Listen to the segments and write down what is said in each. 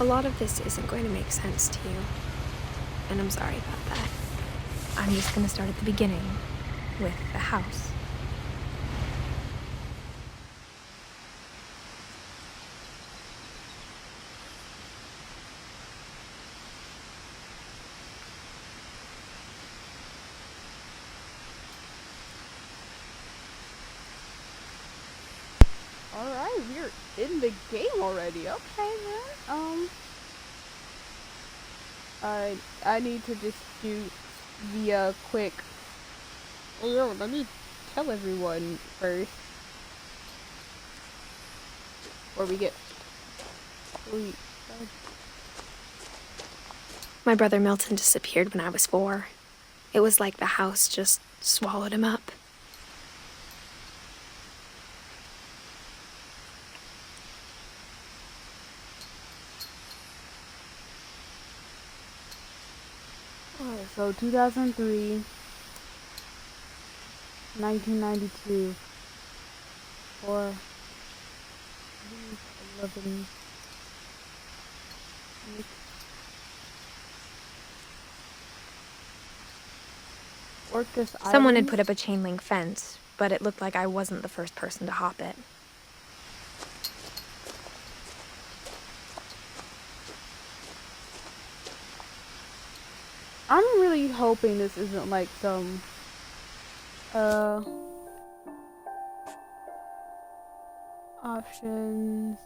lot of this isn't going to make sense to you, and I'm sorry about that. I'm just gonna start at the beginning, with the house. Alright, we're in the game already. Okay, man. I need to just do the quick. Oh, let me tell everyone first. Or we get. My brother Milton disappeared when I was 4. It was like the house just swallowed him up. So 2003, 1992, 4, 11, Orcas Island. Someone had put up a chain link fence, but it looked like I wasn't the first person to hop it. I'm really hoping this isn't like some options.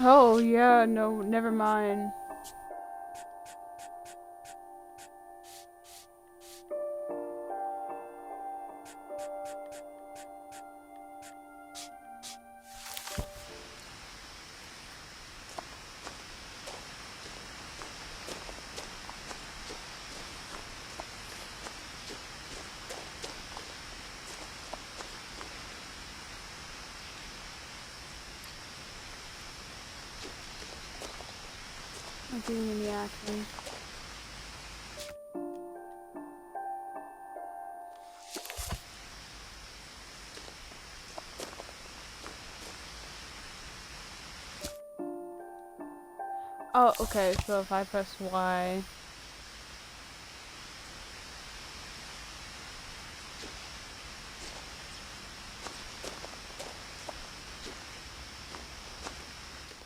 Oh yeah, no, never mind. Not doing any action. Oh, okay, so if I press Y.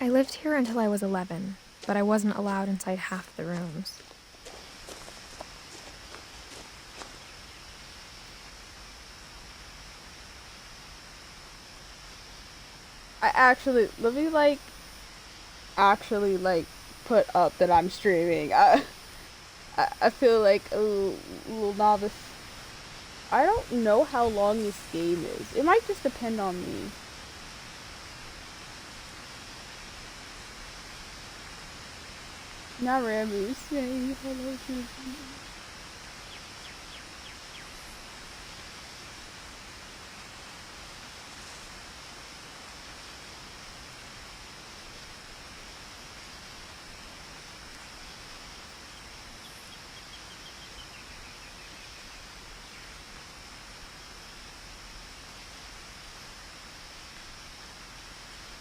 I lived here until I was 11, but I wasn't allowed inside half the rooms. Let me actually put up that I'm streaming. I feel like a little novice. I don't know how long this game is. It might just depend on me. Now Ramu saying hello to me.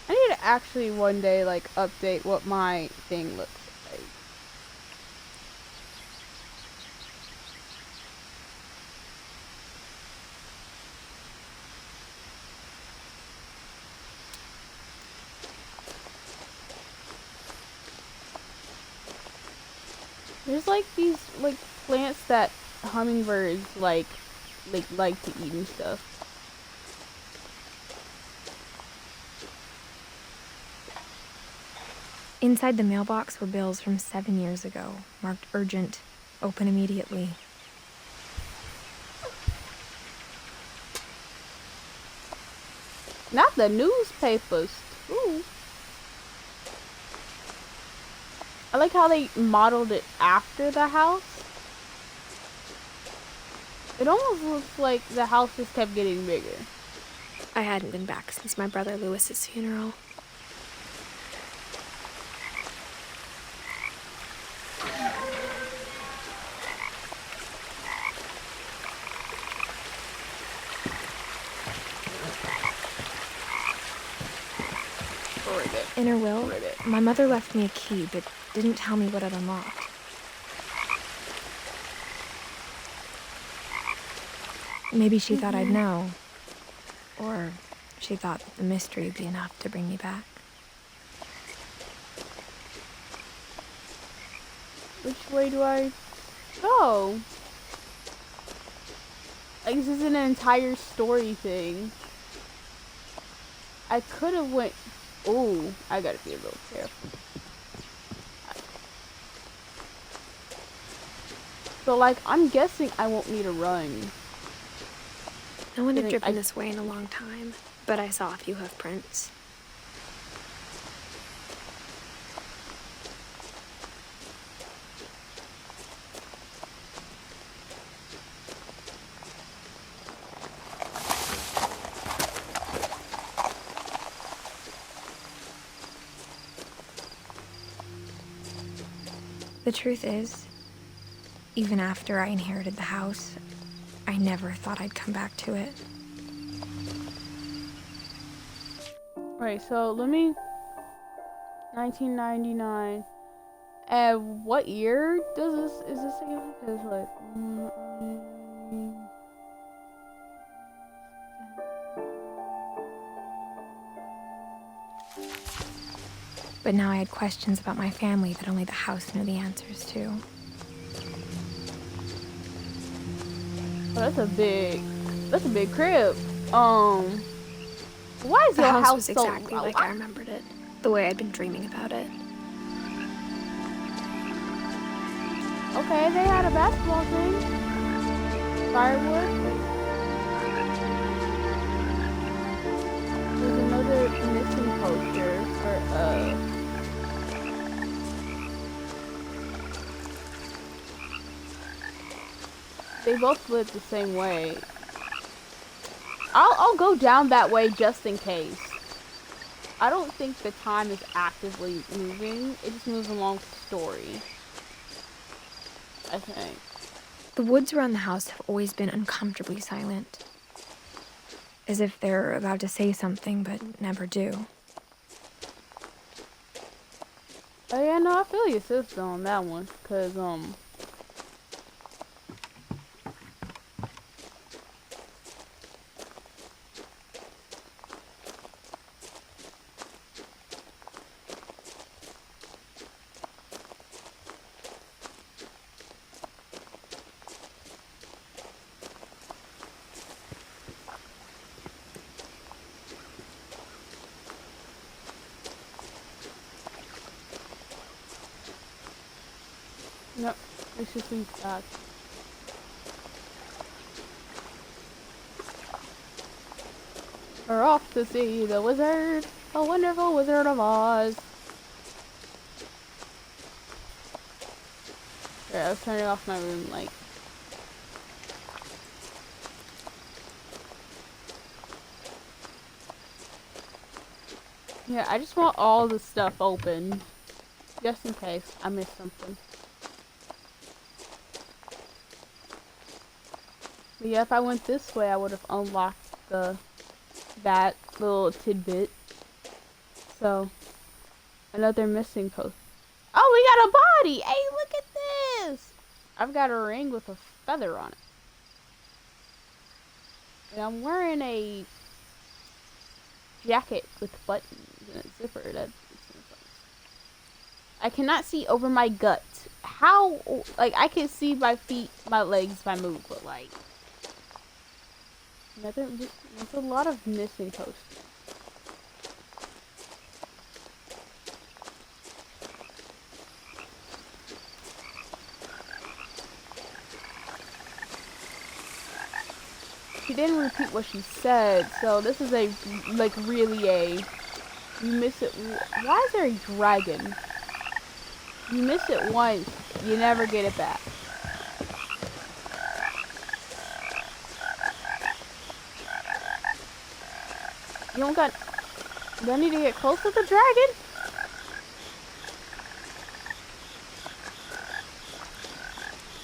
I need to actually one day update what my thing looks like. There's these plants that hummingbirds like to eat and stuff. Inside the mailbox were bills from 7 years ago, marked urgent, open immediately. Not the newspapers. Ooh. I like how they modeled it after the house. It almost looks like the house just kept getting bigger. I hadn't been back since my brother Lewis's funeral. In her will, my mother left me a key, but didn't tell me what it unlocked. Maybe she thought I'd know. Or she thought that the mystery would be enough to bring me back. Which way do I go? Like, this is an entire story thing. I could have went... Ooh, I gotta be a little careful. So, like, I'm guessing I won't need to run. No one had driven this way in a long time, but I saw a few hoof prints. The truth is, even after I inherited the house, I never thought I'd come back to it. Right, so let me... 1999. What year does this... Is this again? Because, like... But now I had questions about my family that only the house knew the answers to. Oh, that's a big crib. Why is The your house was so exactly like I remembered it, the way I'd been dreaming about it. Okay, they had a basketball thing. Firewood. There's another missing poster for they both lit the same way. I'll go down that way just in case. I don't think the time is actively moving. It just moves along the story, I think. The woods around the house have always been uncomfortably silent. As if they're about to say something, but never do. Oh yeah, no, I feel your sister on that one. Cause, Yep, it's just been sad. We're off to see the wizard, a wonderful Wizard of Oz. Yeah, I was turning off my room light. Yeah, I just want all the stuff open, just in case I miss something. But yeah, if I went this way, I would have unlocked that little tidbit. So, another missing post. Oh, we got a body! Hey, look at this! I've got a ring with a feather on it. And I'm wearing a jacket with buttons and a zipper. I cannot see over my gut. How, like, I can see my feet, my legs if I move, but like... There's a lot of missing posters. She didn't repeat what she said, so this is really a... You miss it... Why is there a dragon? You miss it once, you never get it back. You don't got... Do I need to get close to the dragon?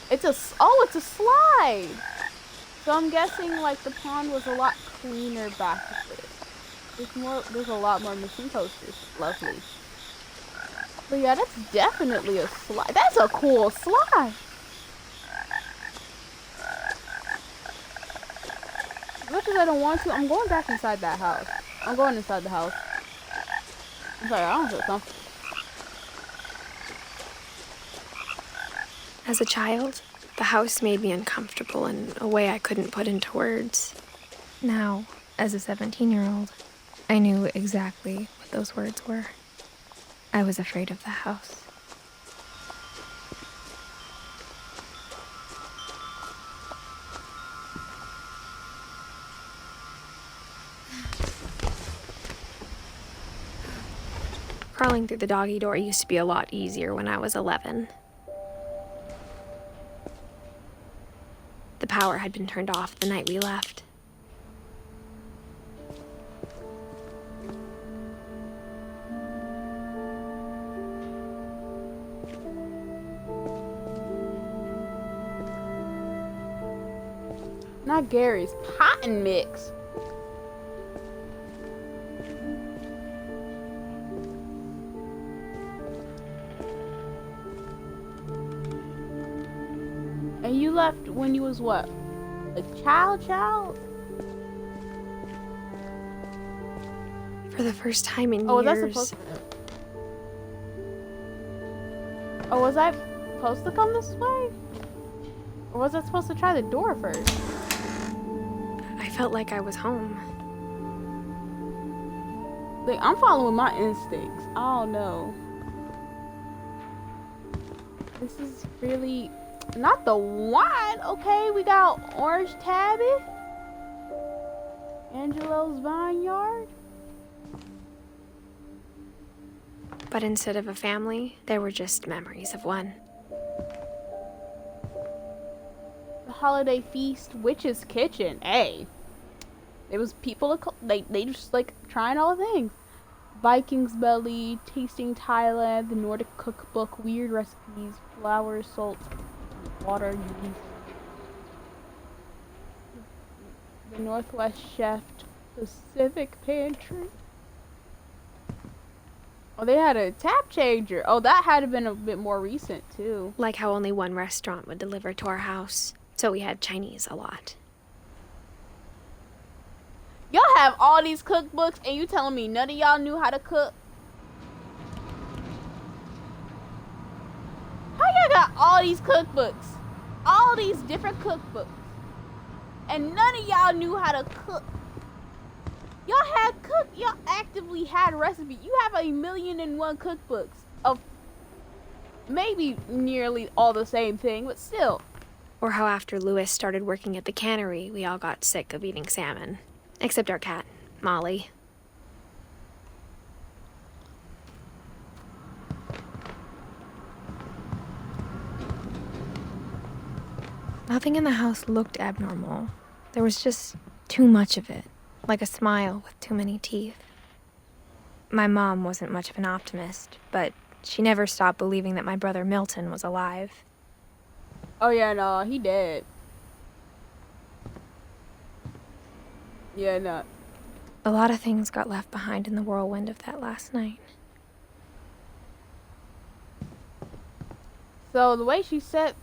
It's a slide. So I'm guessing like the pond was a lot cleaner back then. There's a lot more machine coasters. Lovely. But yeah, that's definitely a slide. That's a cool slide. As much as I don't want to, I'm going back inside that house. I'm going inside the house. I'm sorry, I don't feel comfortable. As a child, the house made me uncomfortable in a way I couldn't put into words. Now, as a 17-year-old, I knew exactly what those words were. I was afraid of the house. Crawling through the doggy door used to be a lot easier when I was 11. The power had been turned off the night we left. Not Gary's cotton mix. And you left when you was what? A child? For the first time in Oh, years. that's supposed to... Oh, was I supposed to come this way? Or was I supposed to try the door first? I felt like I was home. Like, I'm following my instincts. I don't know. This is really not the one. Okay, we got Orange Tabby. Angelo's Vineyard. But instead of a family, there were just memories of one. The Holiday Feast, Witch's Kitchen. Hey. It was people, they just like trying all the things. Viking's Belly, Tasting Thailand, the Nordic Cookbook, Weird Recipes, Flour, Salt, Water, Yeast. The Northwest Chef, Pacific Pantry. Oh, they had a tap changer. Oh, that had to have been a bit more recent, too. Like how only one restaurant would deliver to our house, so we had Chinese a lot. Y'all have all these cookbooks, and you telling me none of y'all knew how to cook? How y'all got all these cookbooks? All these different cookbooks. And none of y'all knew how to cook. Y'all actively had recipes. You have 1,000,001 cookbooks of maybe nearly all the same thing, but still. Or how after Lewis started working at the cannery, we all got sick of eating salmon. Except our cat, Molly. Nothing in the house looked abnormal. There was just too much of it, like a smile with too many teeth. My mom wasn't much of an optimist, but she never stopped believing that my brother Milton was alive. Oh yeah, no, he dead. Yeah, no. A lot of things got left behind in the whirlwind of that last night. So the way she said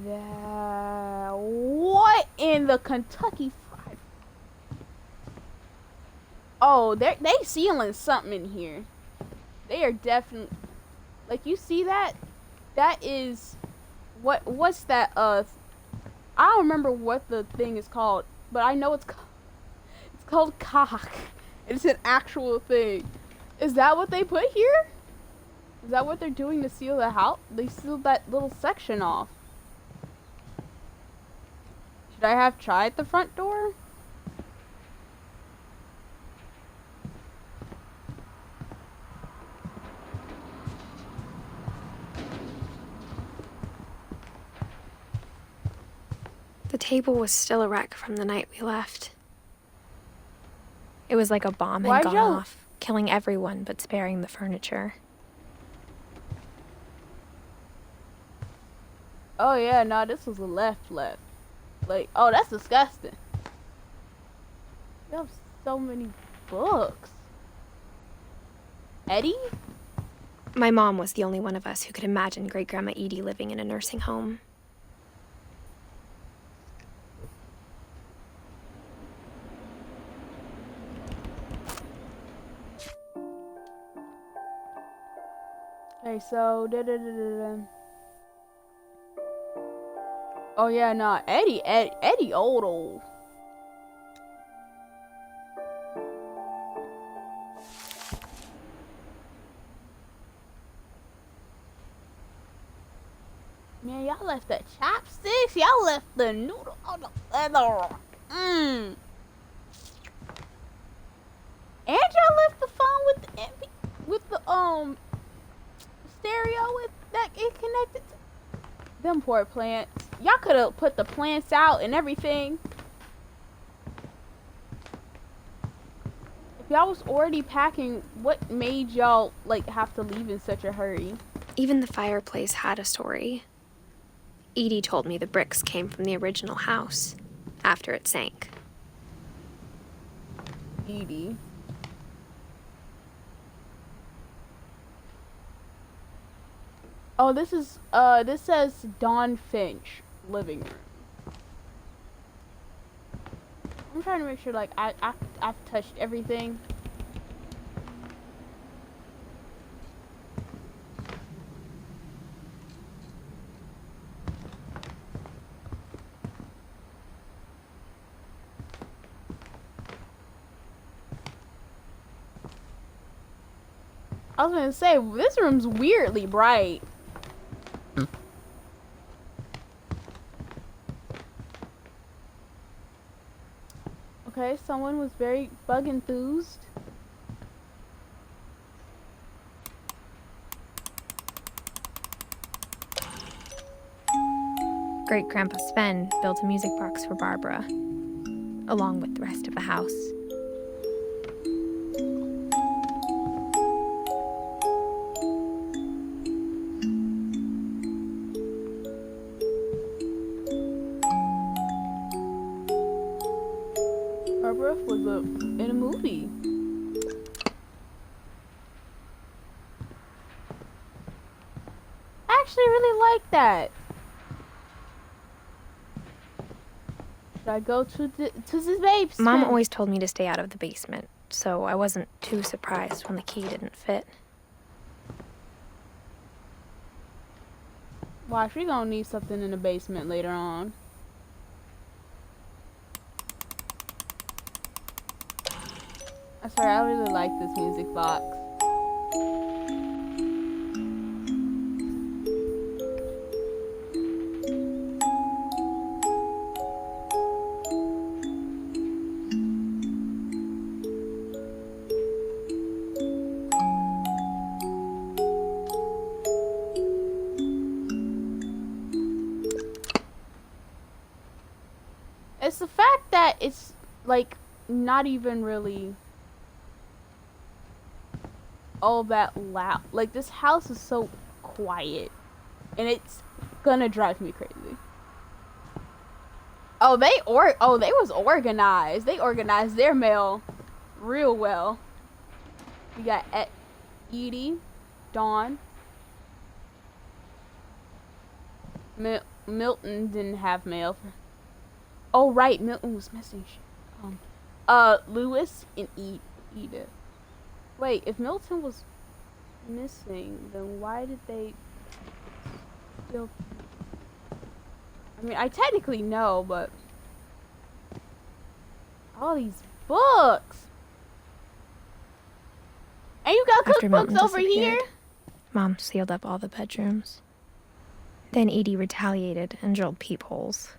that, what in the Kentucky Fried? Oh, they sealing something in here. They are definitely, like, you see that? That is, what's that? I don't remember what the thing is called, but I know it's called cock. It's an actual thing. Is that what they put here? Is that what they're doing to seal the house? They sealed that little section off. Should I have tried the front door? The table was still a wreck from the night we left. It was like a bomb had Why'd gone y'all... off, killing everyone but sparing the furniture. Oh yeah, no, this was a left. Like, oh, that's disgusting. You have so many books. Eddie? My mom was the only one of us who could imagine Great-Grandma Edie living in a nursing home. Okay, so oh yeah, nah, Eddie old. Man, y'all left the chopsticks. Y'all left the noodle on the leather. And y'all left the phone with the stereo with that it connected to. Them poor plants. Y'all could have put the plants out and everything. If y'all was already packing, what made y'all like have to leave in such a hurry? Even the fireplace had a story. Edie told me the bricks came from the original house, after it sank. Edie. Oh, this says Dawn Finch living room. I'm trying to make sure like I've touched everything. I was gonna say, this room's weirdly bright. Okay, someone was very bug enthused. Great-Grandpa Sven built a music box for Barbara, along with the rest of the house. Barbara was in a movie. I actually really like that. Should I go to this babe's? Mom always told me to stay out of the basement, so I wasn't too surprised when the key didn't fit. Watch, we gonna need something in the basement later on. I'm sorry, I really like this music box. It's the fact that it's like not even really all that loud. Like, this house is so quiet, and it's gonna drive me crazy. Oh, they was organized. They organized their mail real well. We got Edie, Dawn. Milton didn't have mail. Oh right, Milton was missing shit. Lewis and Edith. Wait, if Milton was missing, then why did they still... I mean, I technically know, but... all these books! And you got After Milton cookbooks over disappeared, here? Mom sealed up all the bedrooms. Then Edie retaliated and drilled peepholes.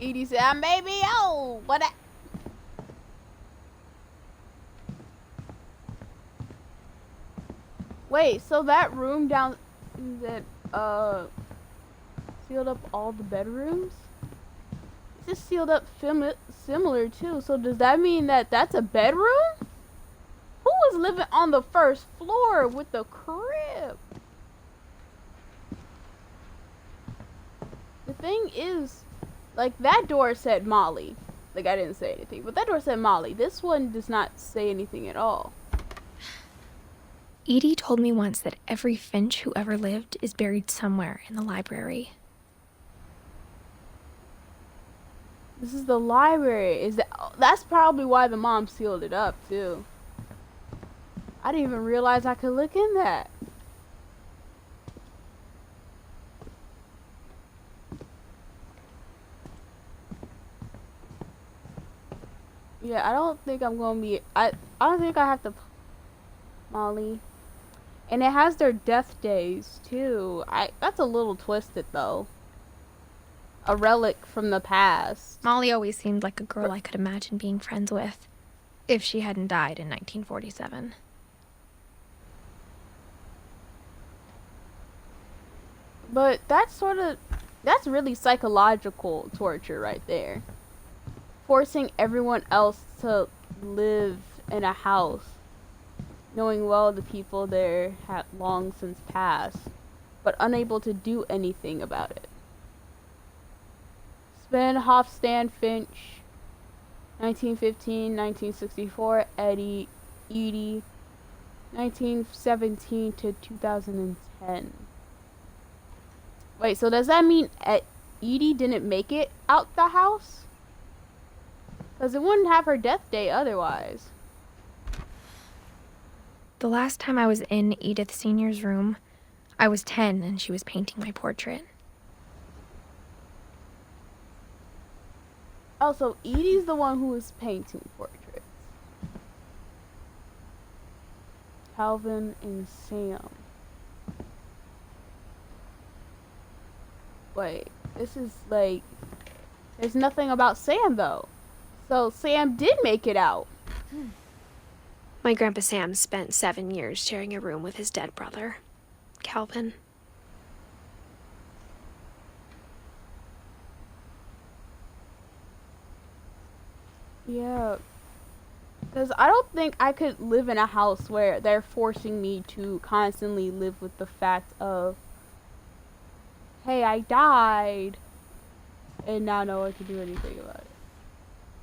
Edie said, maybe, oh, what I... Wait, so that room down, that, sealed up all the bedrooms. This is sealed up similar too. So does that mean that that's a bedroom? Who was living on the first floor with the crib? The thing is, like, that door said Molly. Like, I didn't say anything, but that door said Molly. This one does not say anything at all. Edie told me once that every Finch who ever lived is buried somewhere in the library. This is the library. That's probably why the mom sealed it up too. I didn't even realize I could look in that. Yeah, I don't think I'm gonna be. I don't think I have to. Molly, and it has their death days too. That's a little twisted though. A relic from the past. Molly always seemed like a girl I could imagine being friends with, if she hadn't died in 1947. But that's really psychological torture right there. Forcing everyone else to live in a house, knowing well the people there had long since passed, but unable to do anything about it. Sven Hofstad Finch, 1915, 1964, Edie, 1917 to 2010. Wait, so does that mean Edie didn't make it out the house? Because it wouldn't have her death day otherwise. The last time I was in Edith Sr.'s room, I was 10 and she was painting my portrait. Oh, so Edie's the one who was painting portraits. Calvin and Sam. Wait, this is like... There's nothing about Sam, though. So Sam did make it out. My Grandpa Sam spent 7 years sharing a room with his dead brother, Calvin. Yeah. Because I don't think I could live in a house where they're forcing me to constantly live with the fact of, hey, I died, and now no one can do anything about it.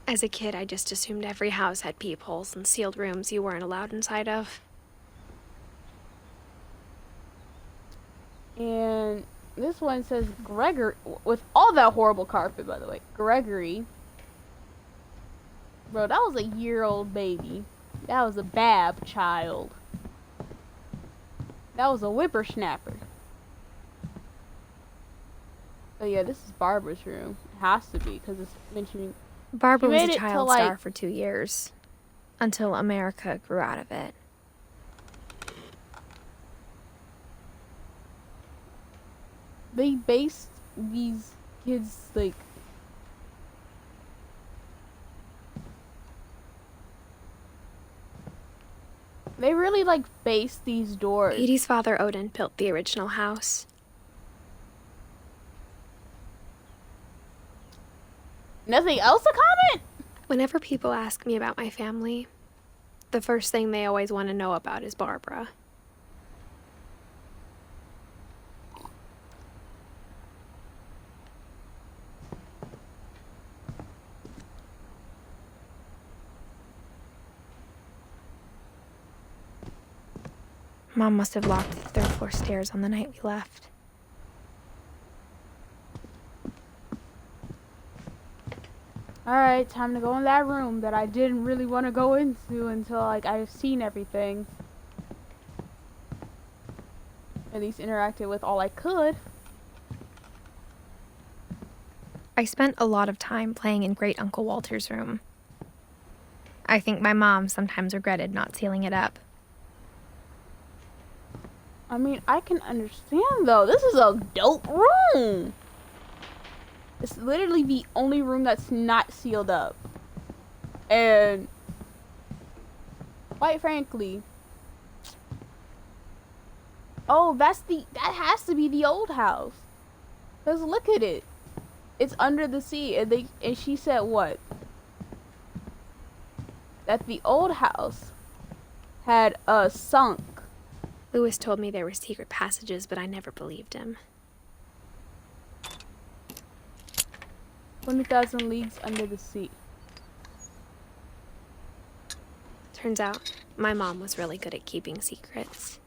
As a kid, I just assumed every house had peepholes and sealed rooms you weren't allowed inside of. And this one says Gregory, with all that horrible carpet, by the way. Gregory. Bro, that was a year-old baby. That was a bab child. That was a whippersnapper. Oh yeah, this is Barbara's room. It has to be, because it's mentioning... Barbara was a child star for 2 years, until America grew out of it. They based these kids, like... They really, like, based these doors. Edie's father, Odin, built the original house. Nothing else to comment? Whenever people ask me about my family, the first thing they always want to know about is Barbara. Mom must have locked the third floor stairs on the night we left. Alright, time to go in that room that I didn't really want to go into until, like, I've seen everything. At least interacted with all I could. I spent a lot of time playing in Great Uncle Walter's room. I think my mom sometimes regretted not sealing it up. I mean, I can understand, though. This is a dope room. It's literally the only room that's not sealed up. And quite frankly, oh, that has to be the old house. Cause look at it. It's under the sea, and she said what? That the old house had sunk. Lewis told me there were secret passages, but I never believed him. 20,000 leagues under the sea. Turns out, my mom was really good at keeping secrets.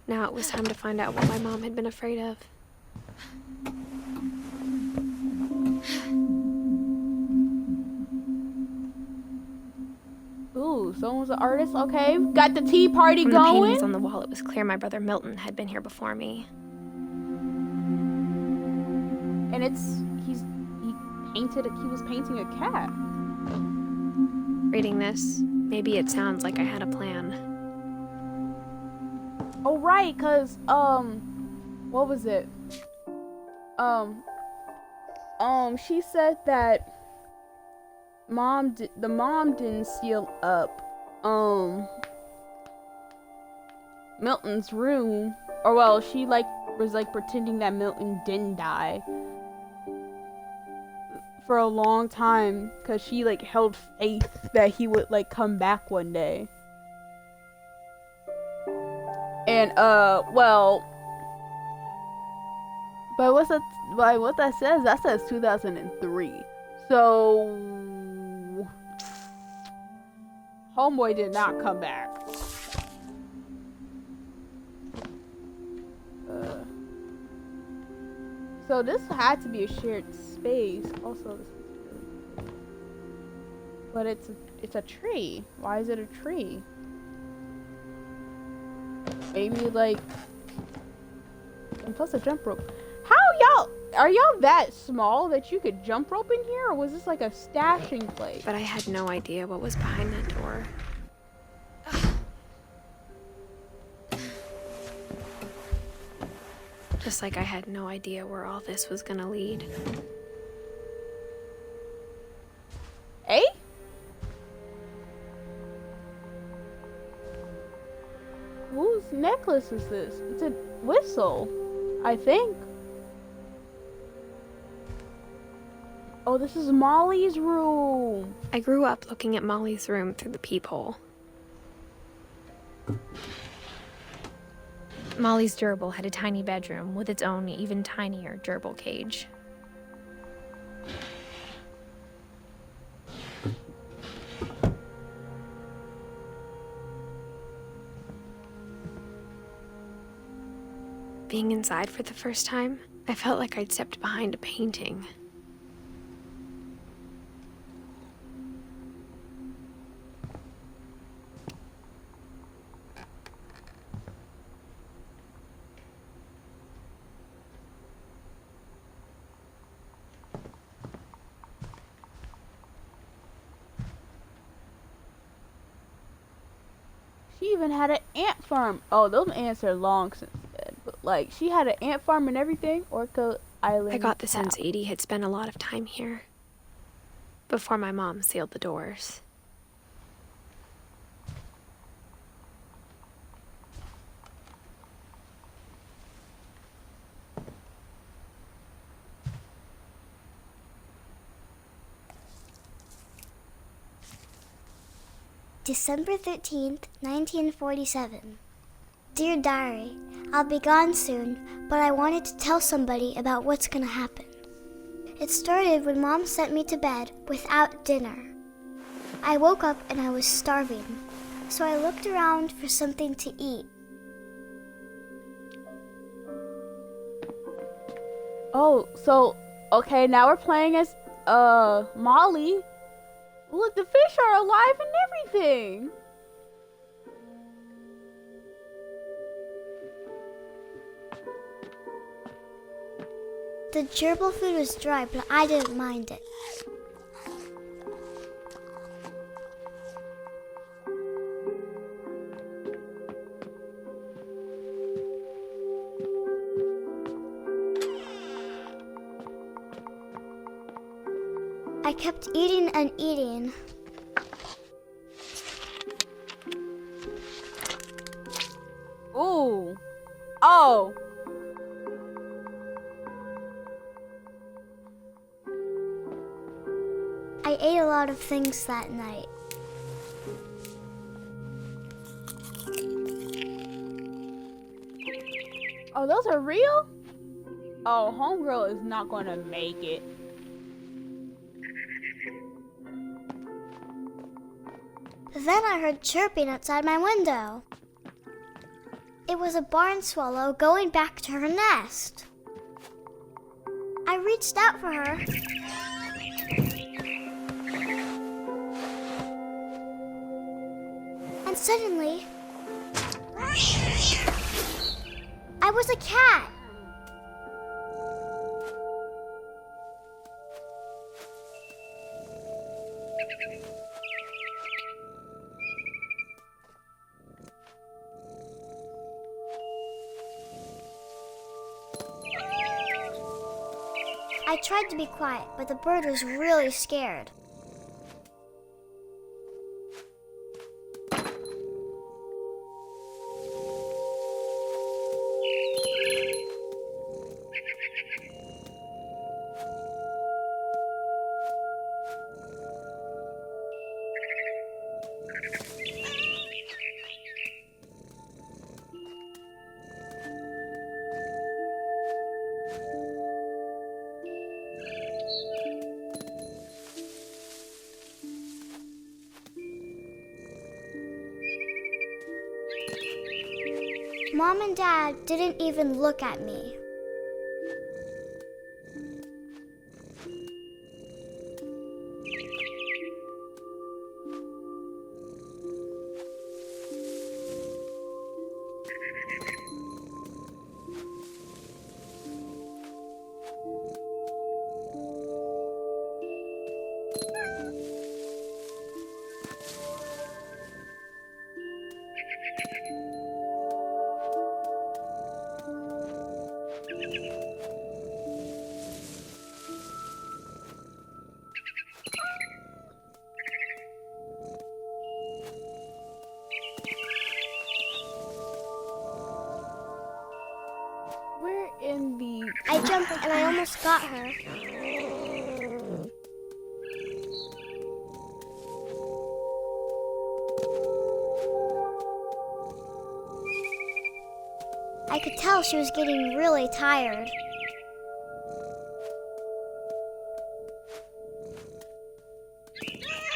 Now it was time to find out what my mom had been afraid of. Ooh, someone's an artist. Okay, got the tea party From going. the paintings on the wall, it was clear my brother Milton had been here before me. And he was painting a cat. Reading this, maybe it sounds like I had a plan. Oh right, cause what was it? She said that the mom didn't seal up Milton's room, or well, she was pretending that Milton didn't die for a long time, cause she held faith that he would come back one day. And well, but what that says? That says 2003. So homeboy did not come back. So this had to be a shared space. Also, this is really, but it's a tree. Why is it a tree? Maybe and plus a jump rope. Are y'all that small that you could jump rope in here, or was this like a stashing place? But I had no idea what was behind that door. Just like I had no idea where all this was gonna lead. Eh? Whose necklace is this? It's a whistle, I think. Oh, this is Molly's room. I grew up looking at Molly's room through the peephole. Molly's gerbil had a tiny bedroom with its own even tinier gerbil cage. Being inside for the first time, I felt like I'd stepped behind a painting. She even had an ant farm. Oh, those ants are long since dead. But she had an ant farm and everything. Orca Island. I got the sense Edie had spent a lot of time here before my mom sealed the doors. December 13th, 1947. Dear Diary, I'll be gone soon, but I wanted to tell somebody about what's gonna happen. It started when Mom sent me to bed without dinner. I woke up and I was starving, so I looked around for something to eat. Oh, so okay, now we're playing as Molly. Look, the fish are alive and everything. The gerbil food was dry, but I didn't mind it. I kept eating and eating. Ooh. Oh. I ate a lot of things that night. Oh, those are real? Oh, homegirl is not gonna make it. Then I heard chirping outside my window. It was a barn swallow going back to her nest. I reached out for her. And suddenly, I was a cat. I tried to be quiet, but the bird was really scared. Mom and Dad didn't even look at me. We're in the... I jumped and I almost got her. I could tell she was getting really tired.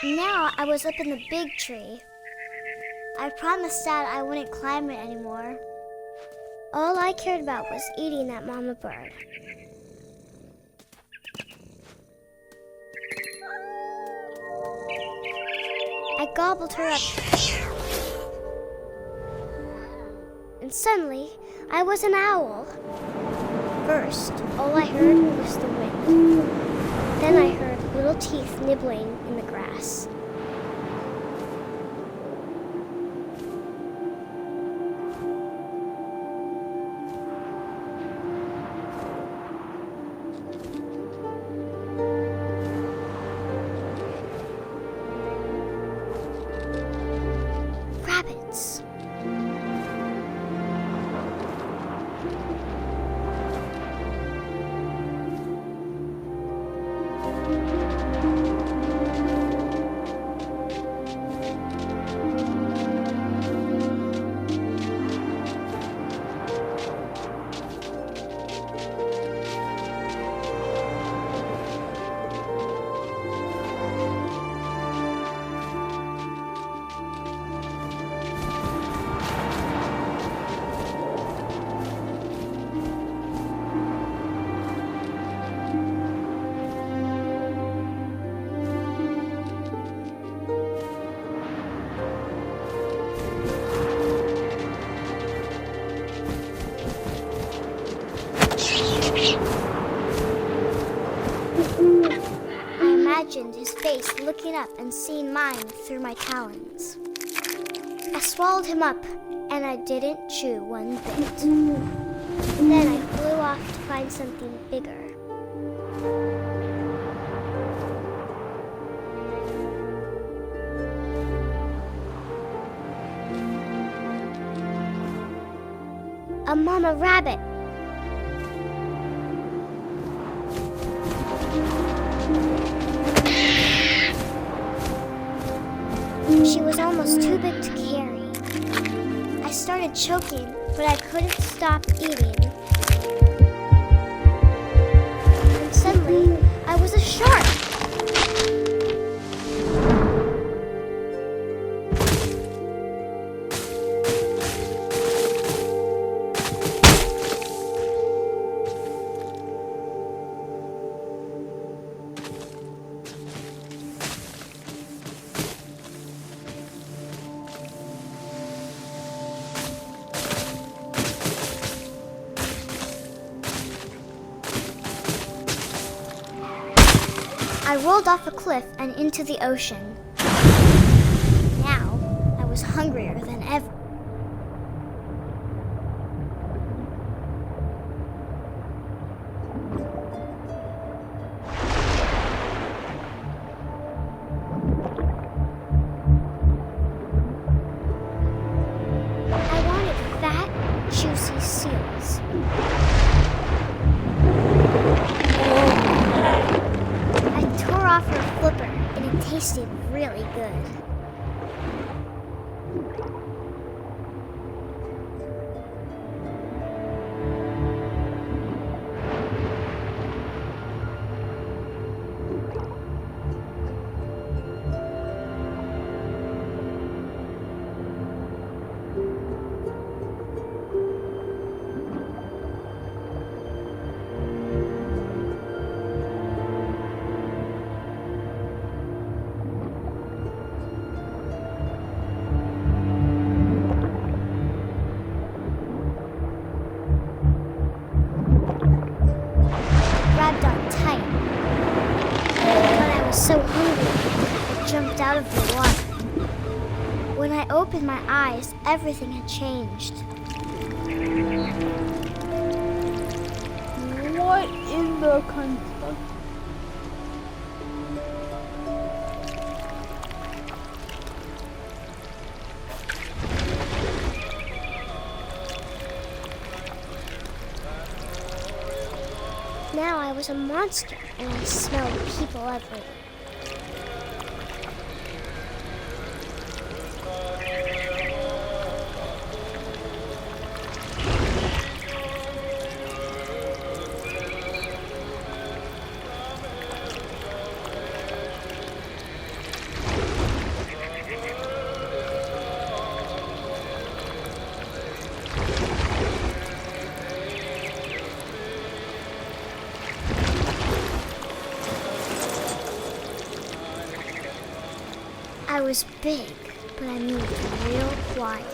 Now I was up in the big tree. I promised Dad I wouldn't climb it anymore. All I cared about was eating that mama bird. I gobbled her up. And suddenly, I was an owl. First, all I heard was the wind. Then I heard little teeth nibbling in the grass. Rabbits. I imagined his face looking up and seeing mine through my talons. I swallowed him up, and I didn't chew one bit. Then I flew off to find something bigger. mama rabbit. She was almost too big to carry. I started choking, but I couldn't stop eating. And suddenly, I was a shark. I rolled off a cliff and into the ocean. Now, I was hungrier than ever. I wanted fat, juicy seals. Tore off her flipper, and it tasted really good. Grabbed on tight, but I was so hungry, I jumped out of the water. When I opened my eyes, everything had changed. What in the Kentucky? Now I was a monster, and I smelled people everywhere. I was big, but I moved real quiet.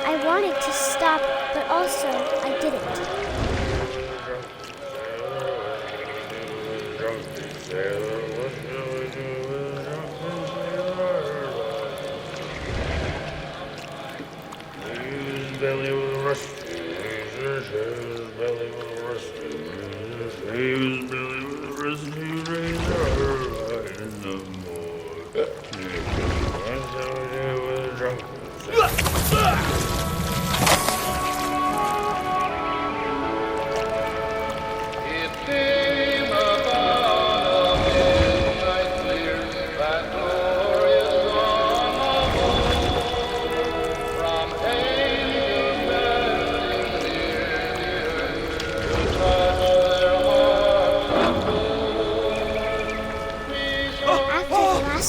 I wanted to stop, but also I didn't.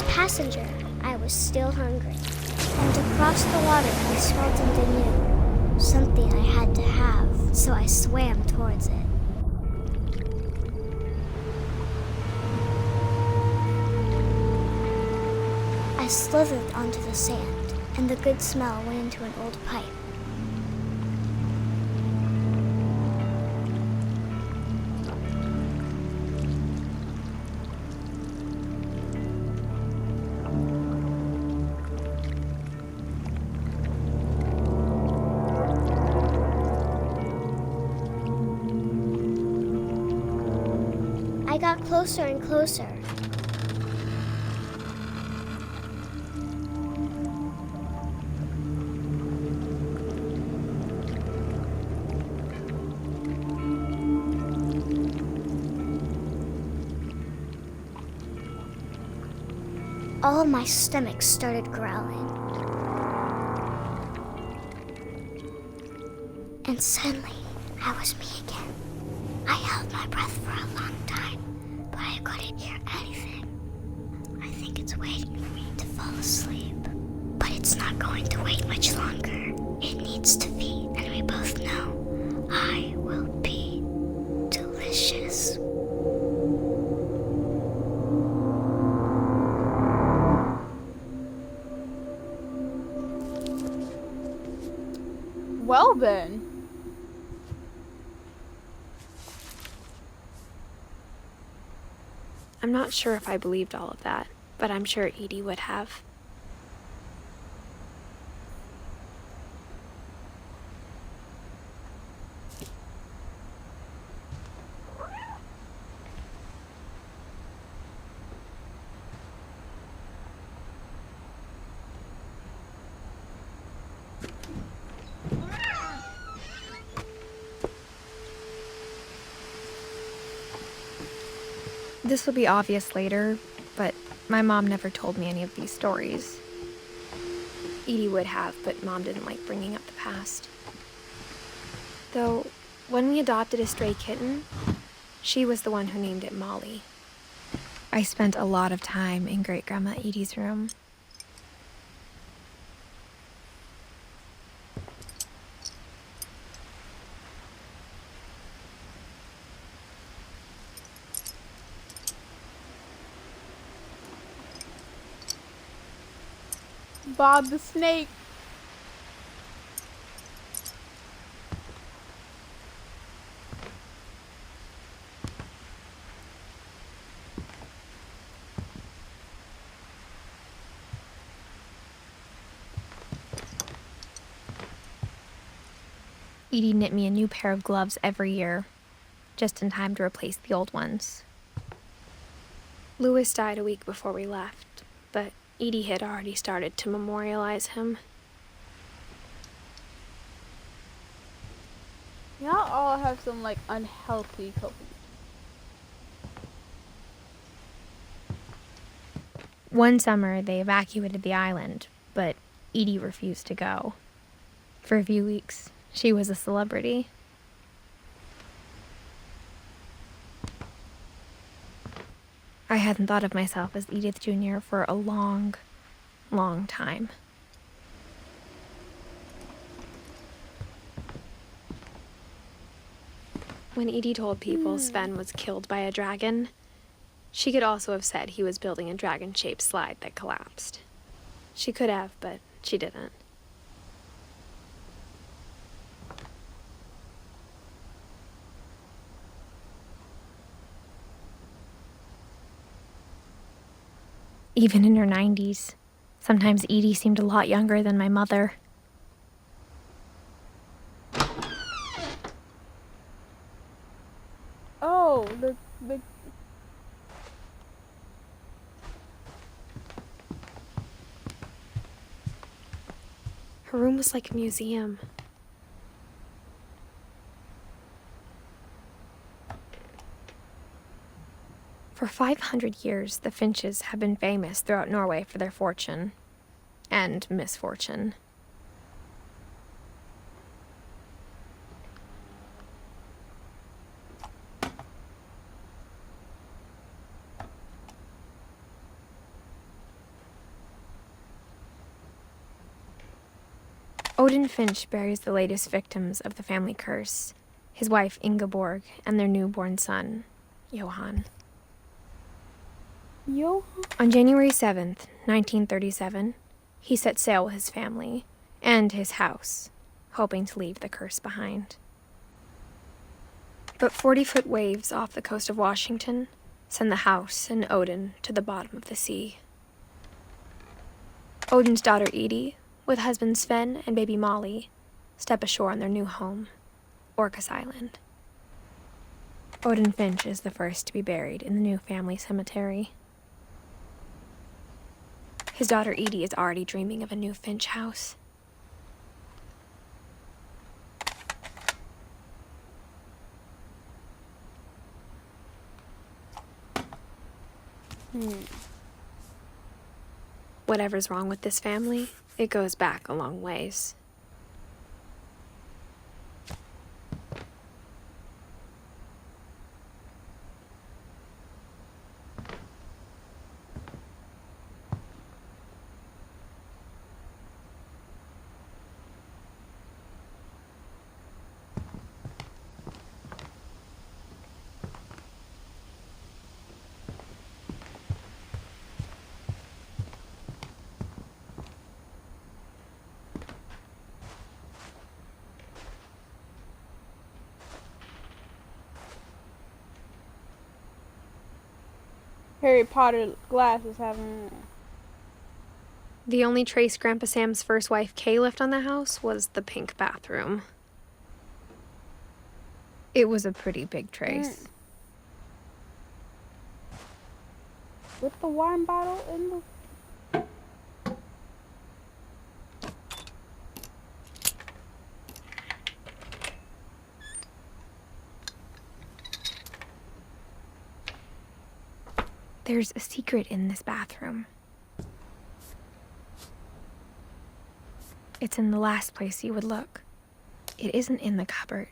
Passenger, I was still hungry. And across the water, I smelled something new. Something I had to have, so I swam towards it. I slithered onto the sand, and the good smell went into an old pipe. I got closer and closer. All of my stomach started growling. And suddenly, I was me again. I held my breath for a long time, but I couldn't hear anything. I think it's waiting for me to fall asleep. But it's not going to wait much longer. It needs to feed, and we both know I will be delicious. Well then. I'm not sure if I believed all of that, but I'm sure Edie would have. This will be obvious later, but my mom never told me any of these stories. Edie would have, but Mom didn't like bringing up the past. Though, when we adopted a stray kitten, she was the one who named it Molly. I spent a lot of time in Great-Grandma Edie's room. Bob the snake. Edie knit me a new pair of gloves every year, just in time to replace the old ones. Louis died a week before we left, but Edie had already started to memorialize him. Y'all all have some like unhealthy coping. One summer, they evacuated the island, but Edie refused to go. For a few weeks, she was a celebrity. I hadn't thought of myself as Edith Jr. for a long, long time. When Edie told people Sven was killed by a dragon, she could also have said he was building a dragon-shaped slide that collapsed. She could have, but she didn't. Even in her 90s, sometimes Edie seemed a lot younger than my mother. Oh, the Her room was like a museum. For 500 years, the Finches have been famous throughout Norway for their fortune and misfortune. Odin Finch buries the latest victims of the family curse, his wife Ingeborg and their newborn son, Johann. On January 7th, 1937, he set sail with his family and his house, hoping to leave the curse behind. But 40-foot waves off the coast of Washington send the house and Odin to the bottom of the sea. Odin's daughter Edie, with husband Sven and baby Molly, step ashore on their new home, Orcas Island. Odin Finch is the first to be buried in the new family cemetery. His daughter Edie is already dreaming of a new Finch house. Whatever's wrong with this family, it goes back a long ways. Harry Potter glasses having. The only trace Grandpa Sam's first wife Kay left on the house was the pink bathroom. It was a pretty big trace. With the wine bottle in the. There's a secret in this bathroom. It's in the last place you would look. It isn't in the cupboard.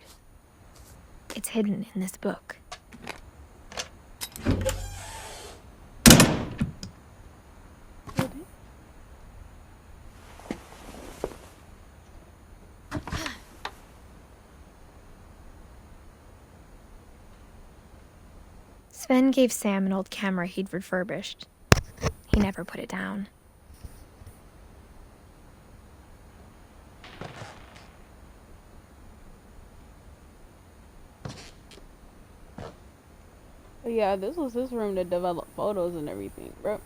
It's hidden in this book. Sven gave Sam an old camera he'd refurbished. He never put it down. Yeah, this was his room to develop photos and everything, bro.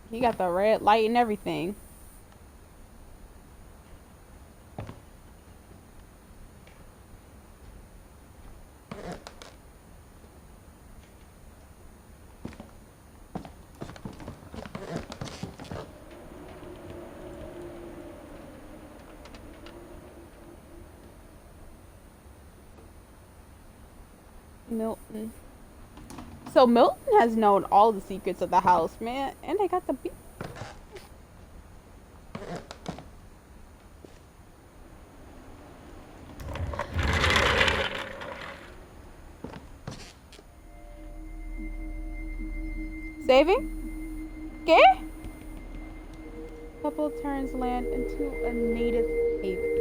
He got the red light and everything. Milton. So Milton has known all the secrets of the house, man. And they got the beat. Saving? ¿Qué? Couple turns land into a native haven.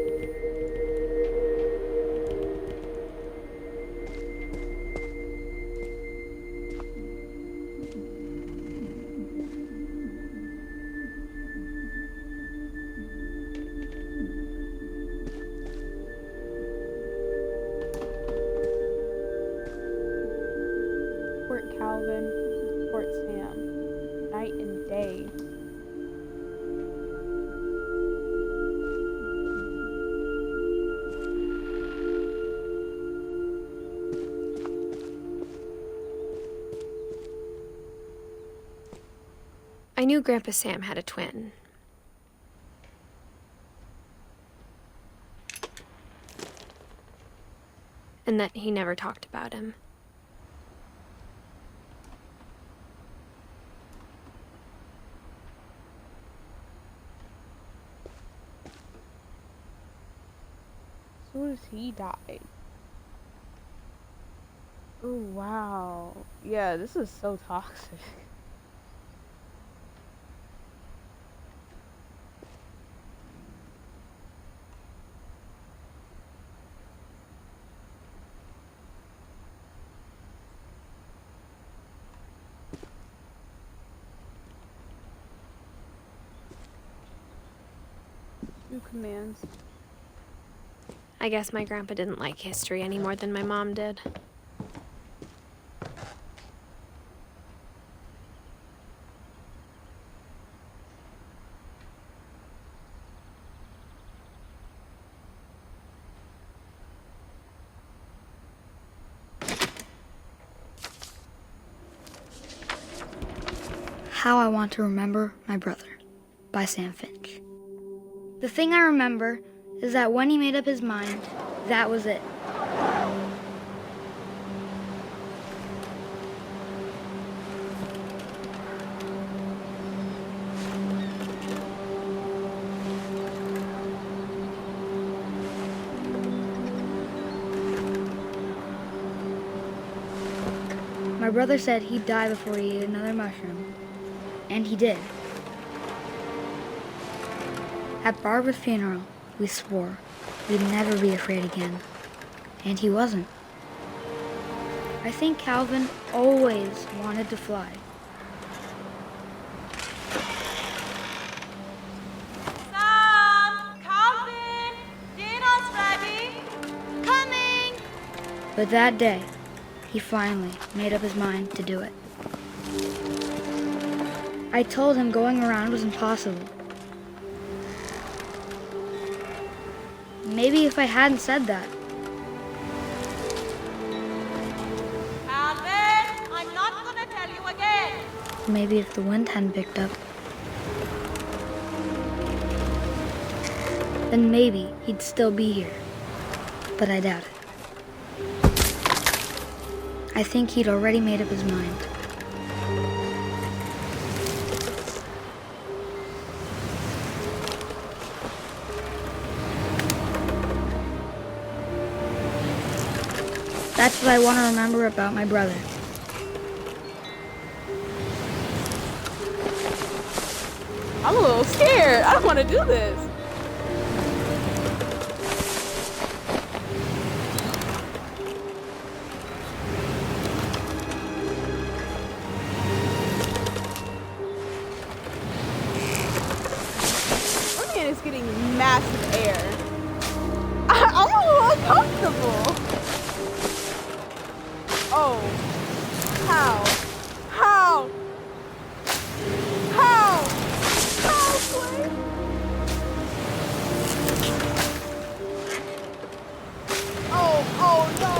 Fort Calvin, Fort Sam, night and day. I knew Grandpa Sam had a twin. And that he never talked about him. As soon as he died. Oh, wow. Yeah, this is so toxic. New commands. I guess my grandpa didn't like history any more than my mom did. How I Want to Remember My Brother by Sam Finch. The thing I remember is that when he made up his mind, that was it. My brother said he'd die before he ate another mushroom. And he did. At Barbara's funeral, we swore we'd never be afraid again. And he wasn't. I think Calvin always wanted to fly. Sam! Calvin! Dinner's ready! Coming! But that day, he finally made up his mind to do it. I told him going around was impossible. Maybe if I hadn't said that, Calvin! I'm not gonna tell you again! maybe if the wind hadn't picked up, then maybe he'd still be here. But I doubt it. I think he'd already made up his mind. That's what I want to remember about my brother. I'm a little scared. I don't want to do this. My man is getting massive air. I'm a little uncomfortable. Oh. How? How? How? How, please? Oh no.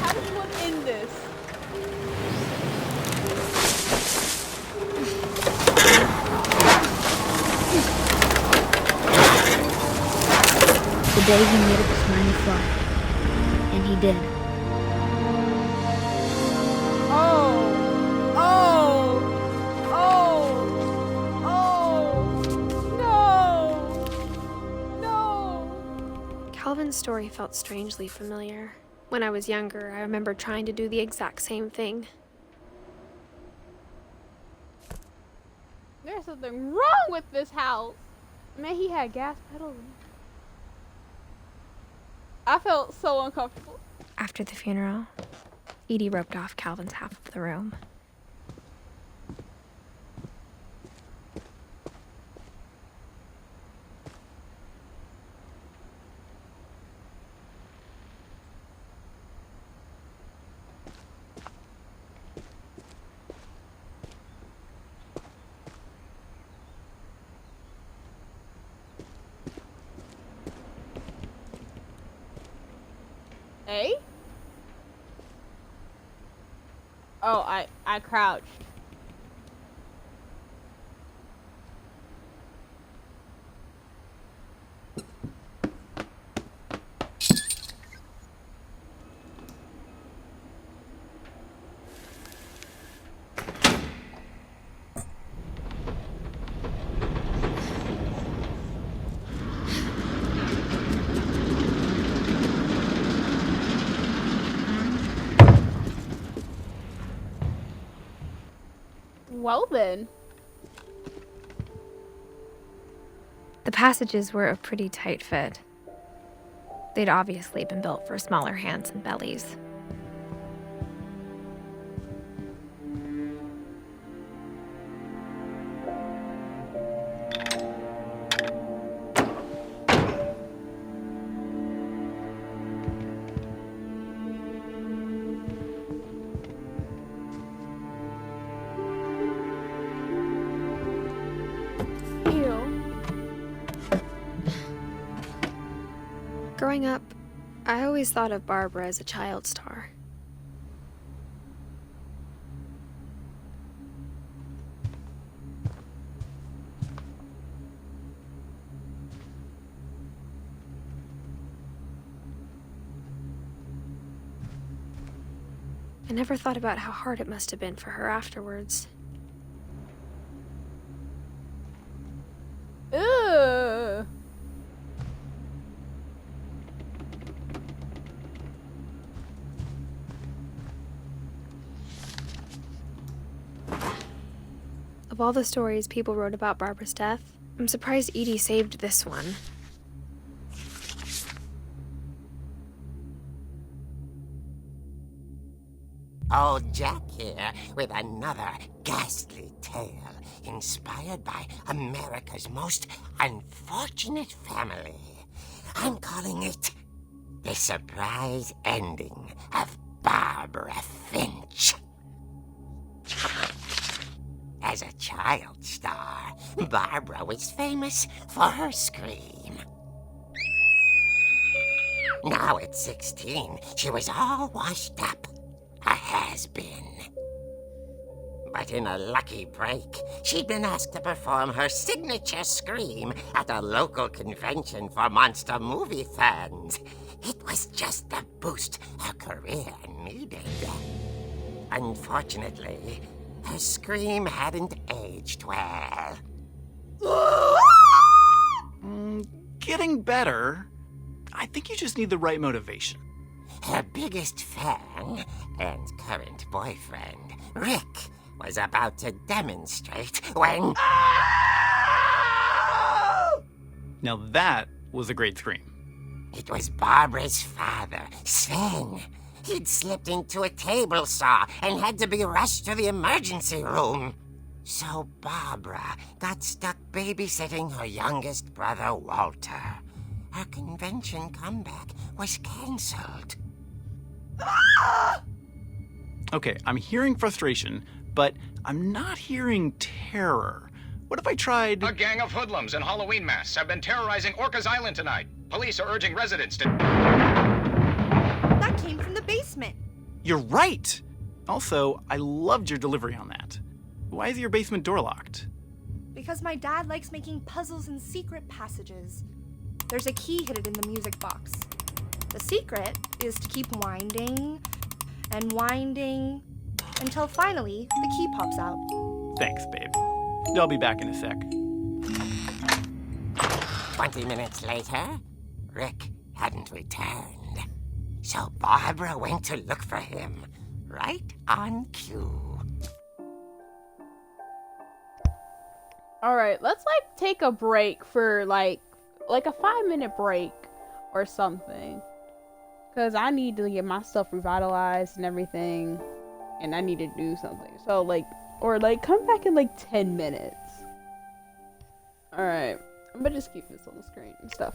How does one end this? The day he made up his mind to fly. And he did. Oh. Oh. Oh. Oh. No. No. Calvin's story felt strangely familiar. When I was younger, I remember trying to do the exact same thing. There's something wrong with this house. Man, he had gas pedals. I felt so uncomfortable. After the funeral, Edie roped off Calvin's half of the room. Eh? Oh, I crouched. Well then. The passages were a pretty tight fit. They'd obviously been built for smaller hands and bellies. Growing up, I always thought of Barbara as a child star. I never thought about how hard it must have been for her afterwards. Ugh. Of all the stories people wrote about Barbara's death, I'm surprised Edie saved this one. Old Jack here with another ghastly tale inspired by America's most unfortunate family. I'm calling it The Surprise Ending of Barbara Finch. As a child star, Barbara was famous for her scream. Now at 16, she was all washed up. A has-been. But in a lucky break, she'd been asked to perform her signature scream at a local convention for monster movie fans. It was just the boost her career needed. Unfortunately, her scream hadn't aged well. Getting better. I think you just need the right motivation. Her biggest fan and current boyfriend, Rick, was about to demonstrate when... Now that was a great scream. It was Barbara's father, Sven. He'd slipped into a table saw and had to be rushed to the emergency room. So Barbara got stuck babysitting her youngest brother, Walter. Her convention comeback was cancelled. Okay, I'm hearing frustration, but I'm not hearing terror. What if I tried... A gang of hoodlums in Halloween masks have been terrorizing Orcas Island tonight. Police are urging residents to... That came from the basement. You're right! Also, I loved your delivery on that. Why is your basement door locked? Because my dad likes making puzzles and secret passages. There's a key hidden in the music box. The secret is to keep winding and winding until finally the key pops out. Thanks, babe. I'll be back in a sec. 20 minutes later, Rick hadn't returned. So Barbara went to look for him, right on cue. Alright, let's take a break for like a 5-minute break or something. Because I need to get my stuff revitalized and everything. And I need to do something. So come back in 10 minutes. Alright. I'm gonna just keep this on the screen and stuff.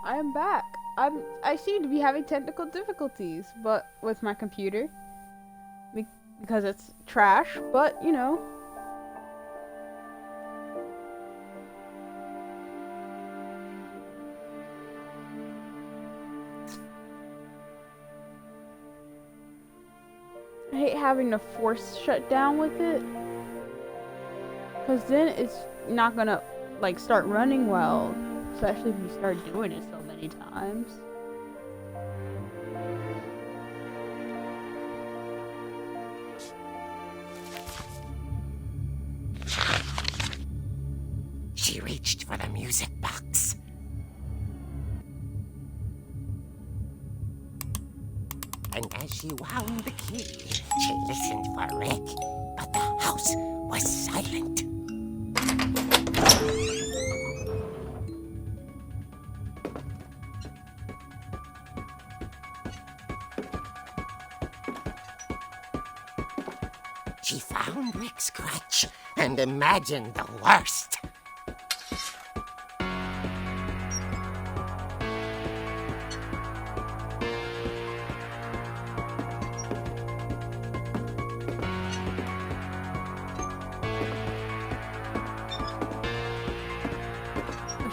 I am back. I seem to be having technical difficulties, but with my computer because it's trash. But you know, I hate having to force shut down with it, because then it's not gonna like start running well, especially if you start doing it so many times. She reached for the music box. And as she wound the key, she listened for Rick, but the house was silent. She found Rick's crutch and imagined the worst.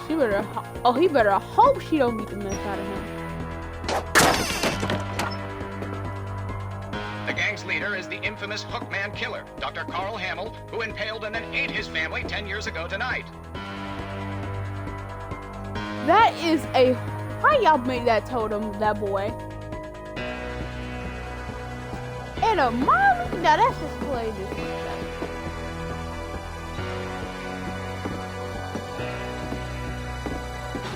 He better hope she don't beat the mess out of him. The gang's leader is the infamous Hookman killer, Dr. Carl Hamill, who impaled and then ate his family 10 years ago tonight. That is a... How y'all made that totem, that boy? And a mommy? Now that's just plain disrespect.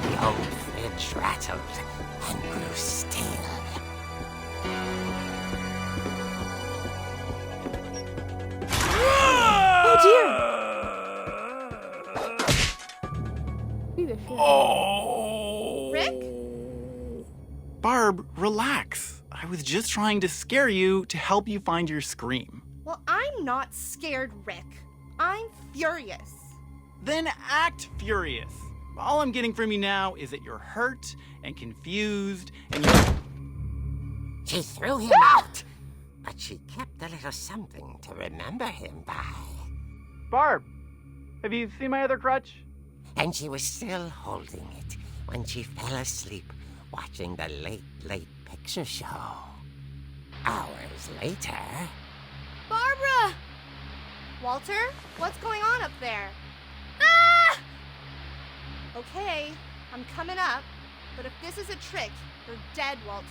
The old fridge rattled and grew still. Oh! Rick? Barb, relax. I was just trying to scare you to help you find your scream. Well, I'm not scared, Rick. I'm furious. Then act furious. All I'm getting from you now is that you're hurt and confused and you're... She threw him out, but she kept a little something to remember him by. Barb, have you seen my other crutch? And she was still holding it when she fell asleep watching the late picture show. Hours later... Barbara! Walter, what's going on up there? Ah! Okay, I'm coming up, but if this is a trick, you're dead, Walter.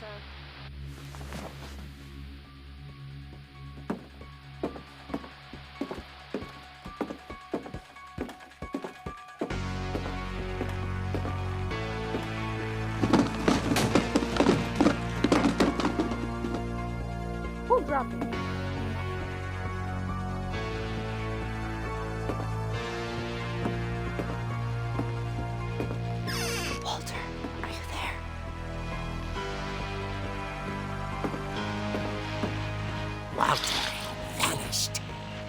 Who dropped it? Walter, are you there? Walter had vanished,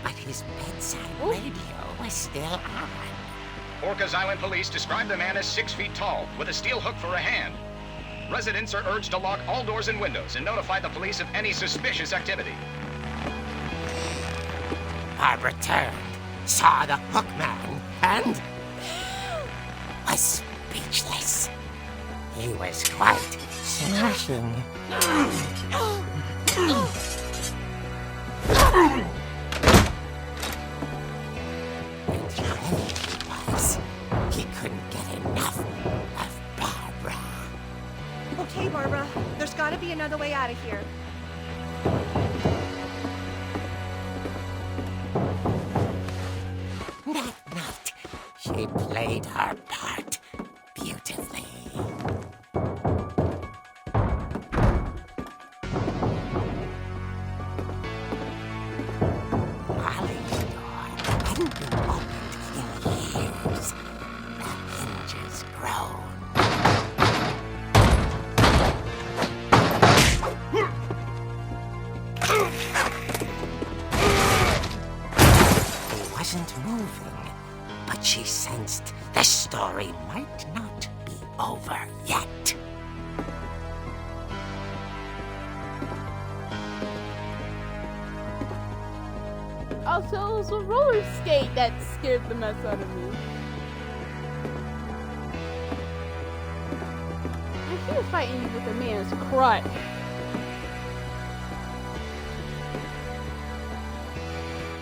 but his bedside radio was still on. Orcas Island police describe the man as 6 feet tall, with a steel hook for a hand. Residents are urged to lock all doors and windows and notify the police of any suspicious activity. Barbara turned, saw the hook man, and was speechless. He was quite smashing. And he was. He couldn't get enough of Barbara. Okay, Barbara, there's gotta be another way out of here. That night, she played her part beautifully. Molly's door hadn't been opened in years. The hinges groaned. He wasn't moving, but she sensed the story might not be over yet. Also, it was a roller skate that scared the mess out of me. And she was fighting with a man's crutch.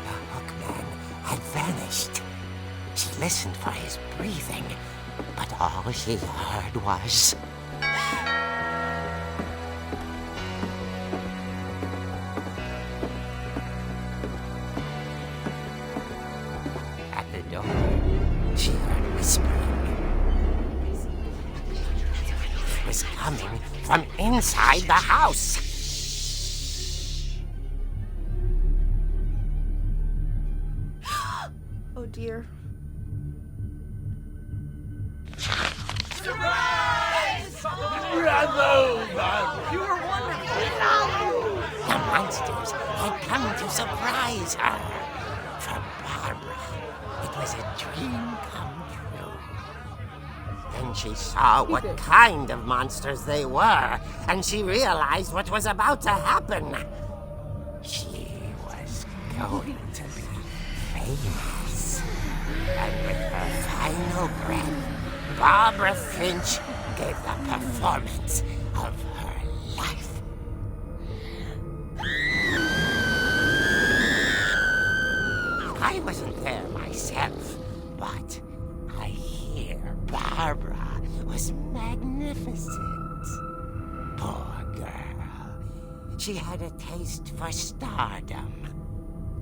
The hookman had vanished. She listened for his breathing, but all she heard was... At the door, she heard whispering. It was coming from inside the house. Oh dear. The monsters had come to surprise her. For Barbara, it was a dream come true. Then she saw what kind of monsters they were, and she realized what was about to happen. She was going to be famous. And with her final breath, Barbara Finch gave the performance of her life. I wasn't there myself, but I hear Barbara was magnificent. Poor girl. She had a taste for stardom.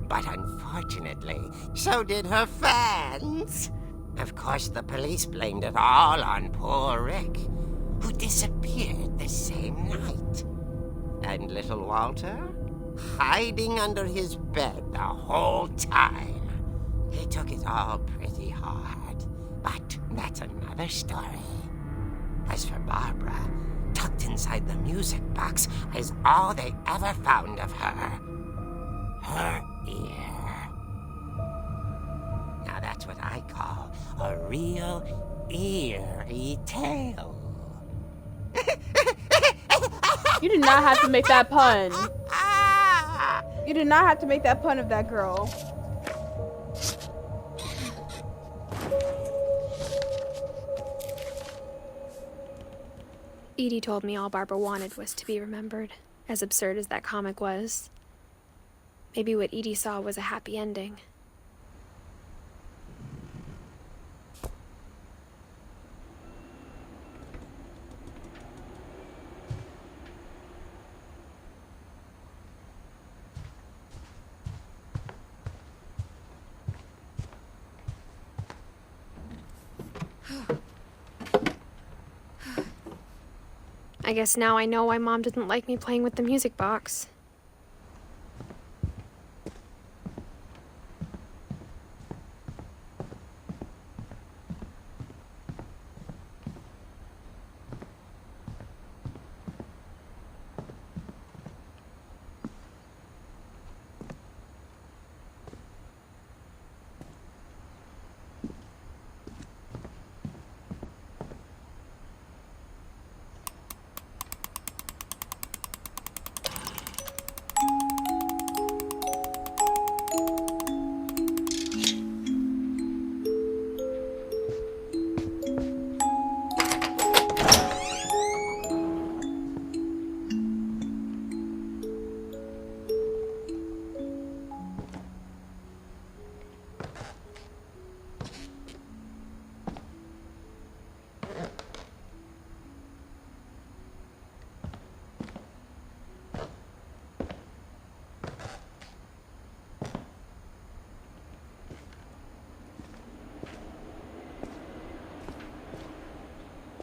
But unfortunately, so did her fans. Of course, the police blamed it all on poor Rick, who disappeared the same night. And little Walter? Hiding under his bed the whole time. He took it all pretty hard, but that's another story. As for Barbara, tucked inside the music box is all they ever found of her. Her ear. Now that's what I call a real eerie tale. You did not have to make that pun. You did not have to make that pun of that girl. Edie told me all Barbara wanted was to be remembered, as absurd as that comic was. Maybe what Edie saw was a happy ending. I guess now I know why Mom didn't like me playing with the music box.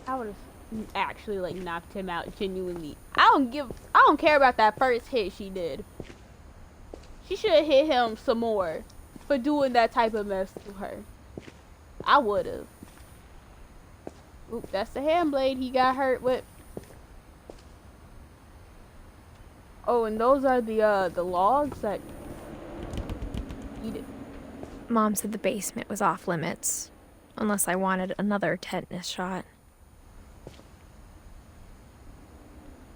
I would have actually like knocked him out genuinely. I don't care about that first hit she did. She should have hit him some more for doing that type of mess to her. I would have. Oop, that's the hand blade he got hurt with. Oh, and those are the logs that eat it. Mom said the basement was off limits, unless I wanted another tetanus shot.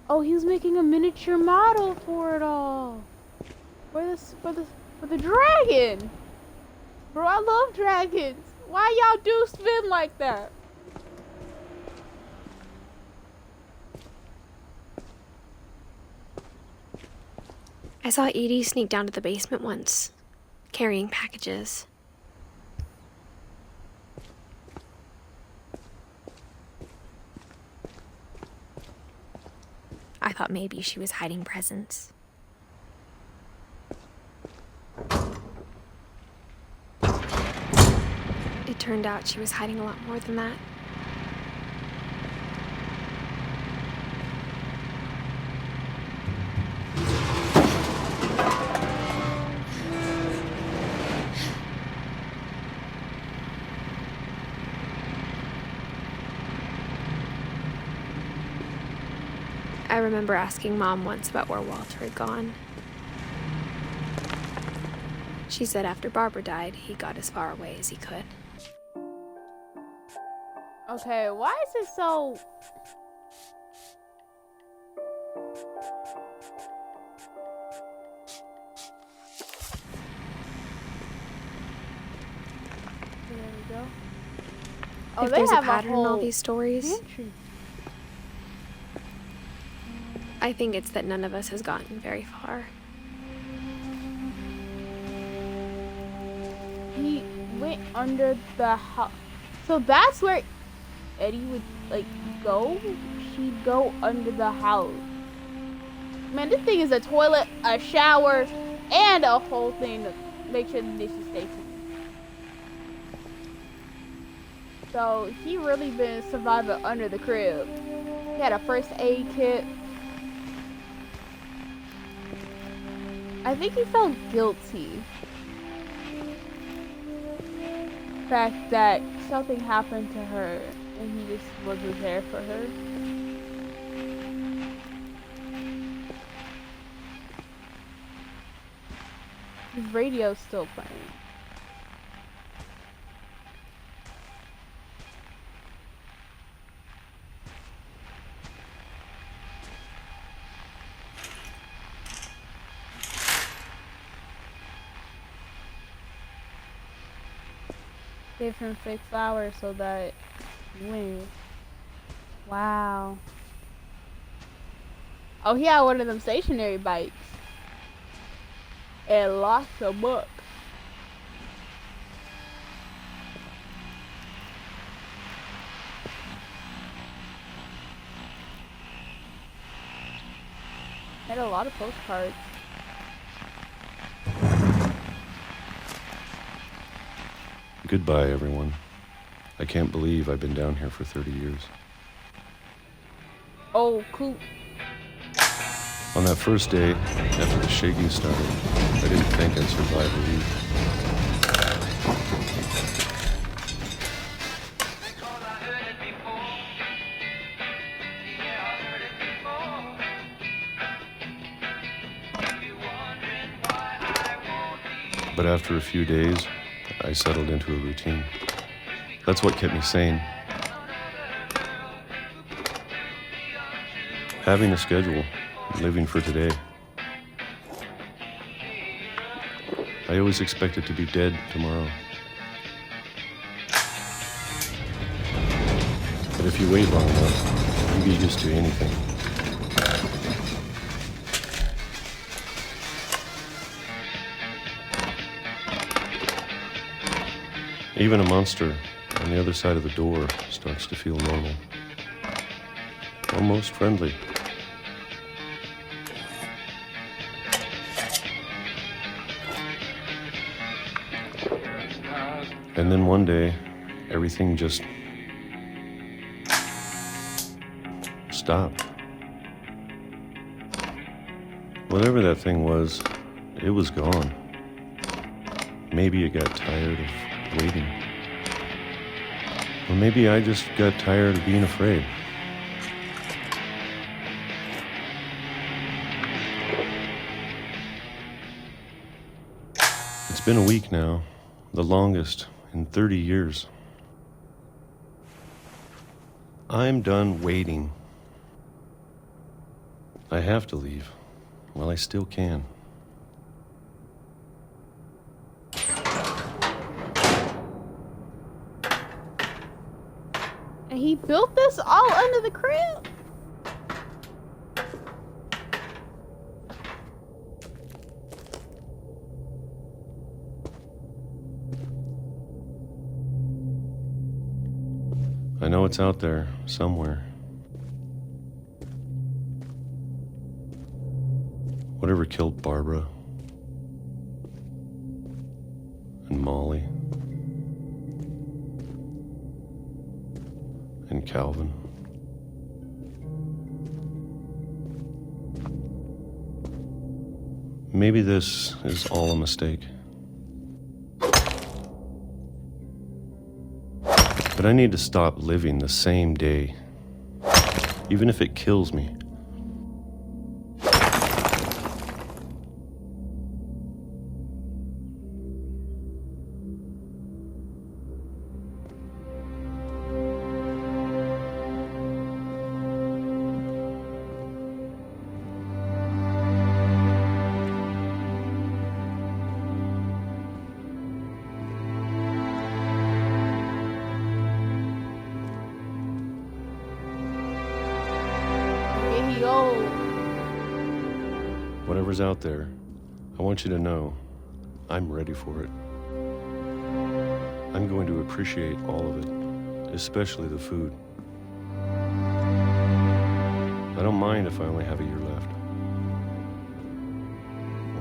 Oh, he was making a miniature model for it all. For the dragon. Bro, I love dragons. Why y'all do spin like that? I saw Edie sneak down to the basement once, carrying packages. I thought maybe she was hiding presents. It turned out she was hiding a lot more than that. I remember asking Mom once about where Walter had gone. She said after Barbara died, he got as far away as he could. Okay, why is it so... There we go. Oh, If they there's a have pattern in all whole these stories, pantry. I think it's that none of us has gotten very far. He went under the house. So that's where Eddie would, like, go? She'd go under the house. Man, this thing is a toilet, a shower, and a whole thing to make sure the dishes stay clean. So he really been surviving under the crib. He had a first aid kit. I think he felt guilty. The fact that something happened to her and he just wasn't there for her. His radio's still playing. Gave him fake flowers so that he wins. Wow. Oh, he had one of them stationary bikes. And lots of books. Had a lot of postcards. Goodbye, everyone. I can't believe I've been down here for 30 years. Oh, cool. On that first day, after the shaking started, I didn't think I'd survive a week. But after a few days, I settled into a routine. That's what kept me sane. Having a schedule, living for today. I always expected to be dead tomorrow. But if you wait long enough, you get used to anything. Even a monster on the other side of the door starts to feel normal. Almost friendly. And then one day, everything just stopped. Whatever that thing was, it was gone. Maybe it got tired of waiting. Or maybe I just got tired of being afraid. It's been a week now, the longest in 30 years. I'm done waiting. I have to leave. Well, I still can. And he built this all under the crib? I know it's out there, somewhere. Whatever killed Barbara and Molly and Calvin. Maybe this is all a mistake. But I need to stop living the same day, even if it kills me. Whatever's out there, I want you to know I'm ready for it. I'm going to appreciate all of it, especially the food. I don't mind if I only have a year left,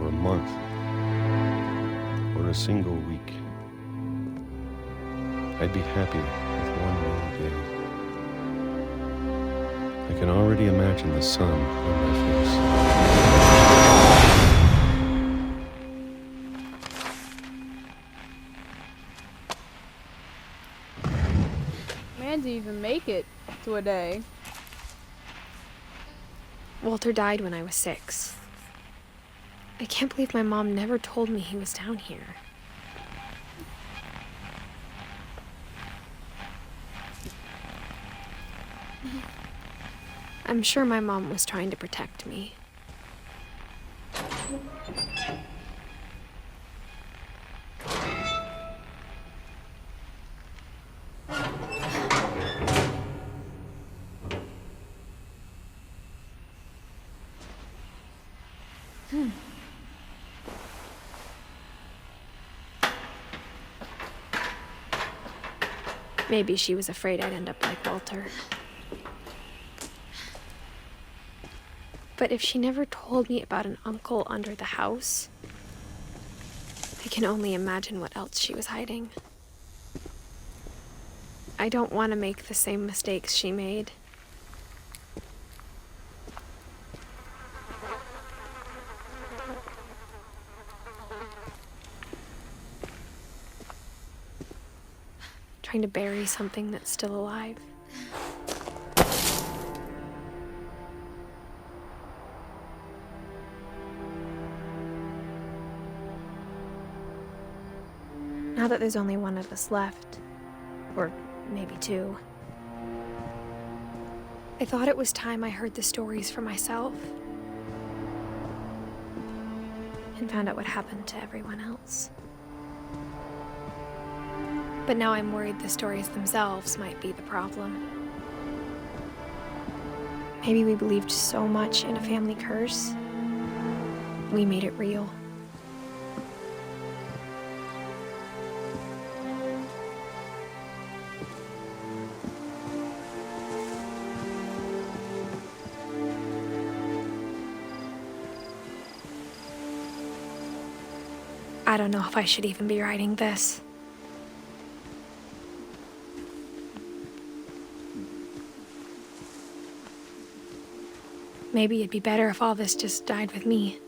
or a month, or a single week. I'd be happy with one rainy day. I can already imagine the sun on my face. Man, didn't even make it to a day. Walter died when I was 6. I can't believe my mom never told me he was down here. I'm sure my mom was trying to protect me. Maybe she was afraid I'd end up like Walter. But if she never told me about an uncle under the house, I can only imagine what else she was hiding. I don't want to make the same mistakes she made. Trying to bury something that's still alive. Now that there's only one of us left, or maybe 2, I thought it was time I heard the stories for myself and found out what happened to everyone else. But now I'm worried the stories themselves might be the problem. Maybe we believed so much in a family curse, we made it real. I don't know if I should even be writing this. Maybe it'd be better if all this just died with me.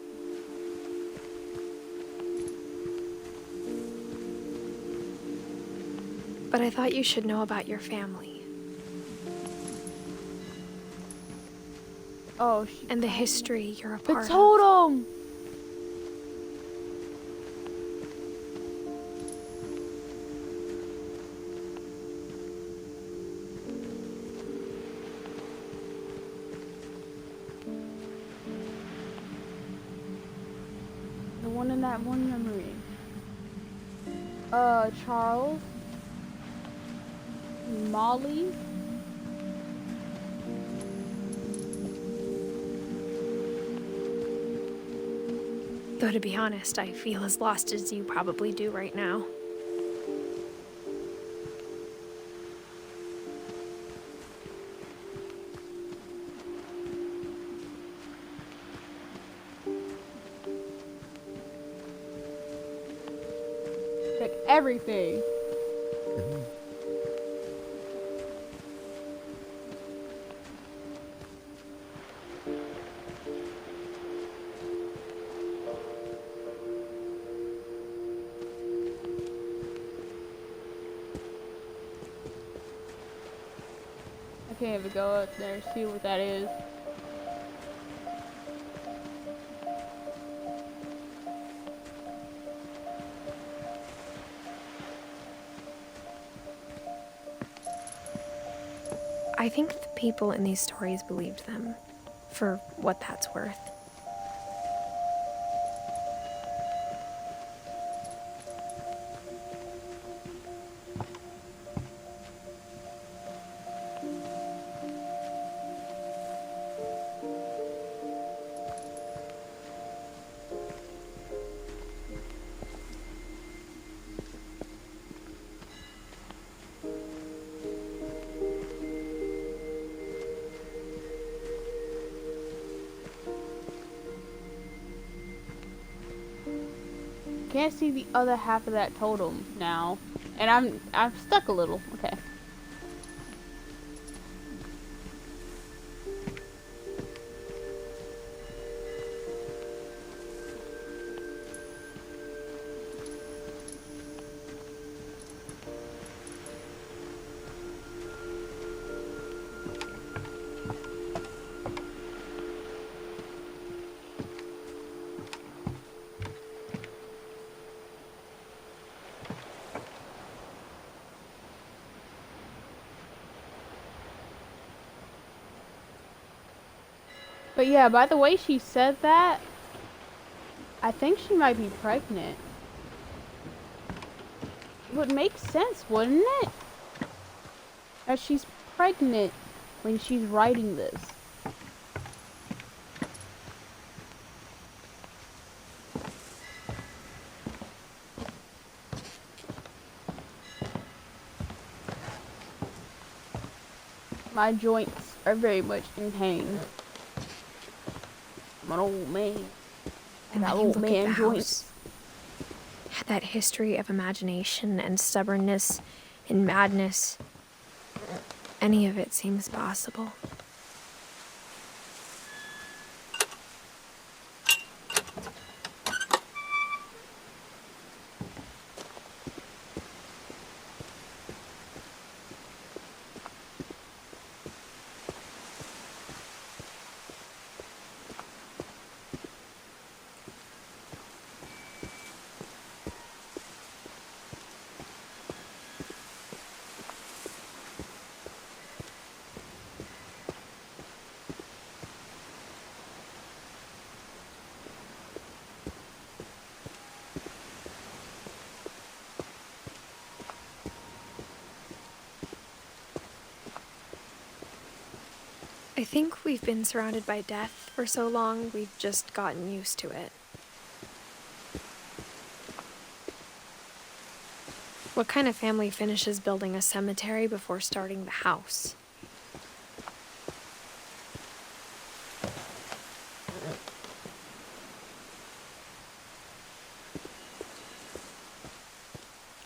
But I thought you should know about your family. Oh, and the history you're a part of. The totem! in that one memory. Charles, Molly, Though to be honest, I feel as lost as you probably do right now. like everything. I can't even go up there and see what that is. I think the people in these stories believed them, for what that's worth. Can't see the other half of that totem now, and I'm stuck a little. Okay. But yeah, by the way she said that, I think she might be pregnant. It would make sense, wouldn't it? That she's pregnant when she's writing this. My joints are very much in pain. I'm an old man. And I got then you old look at man the joints. house. Had that history of imagination and stubbornness and madness. Any of it seems possible. I think we've been surrounded by death for so long, we've just gotten used to it. What kind of family finishes building a cemetery before starting the house?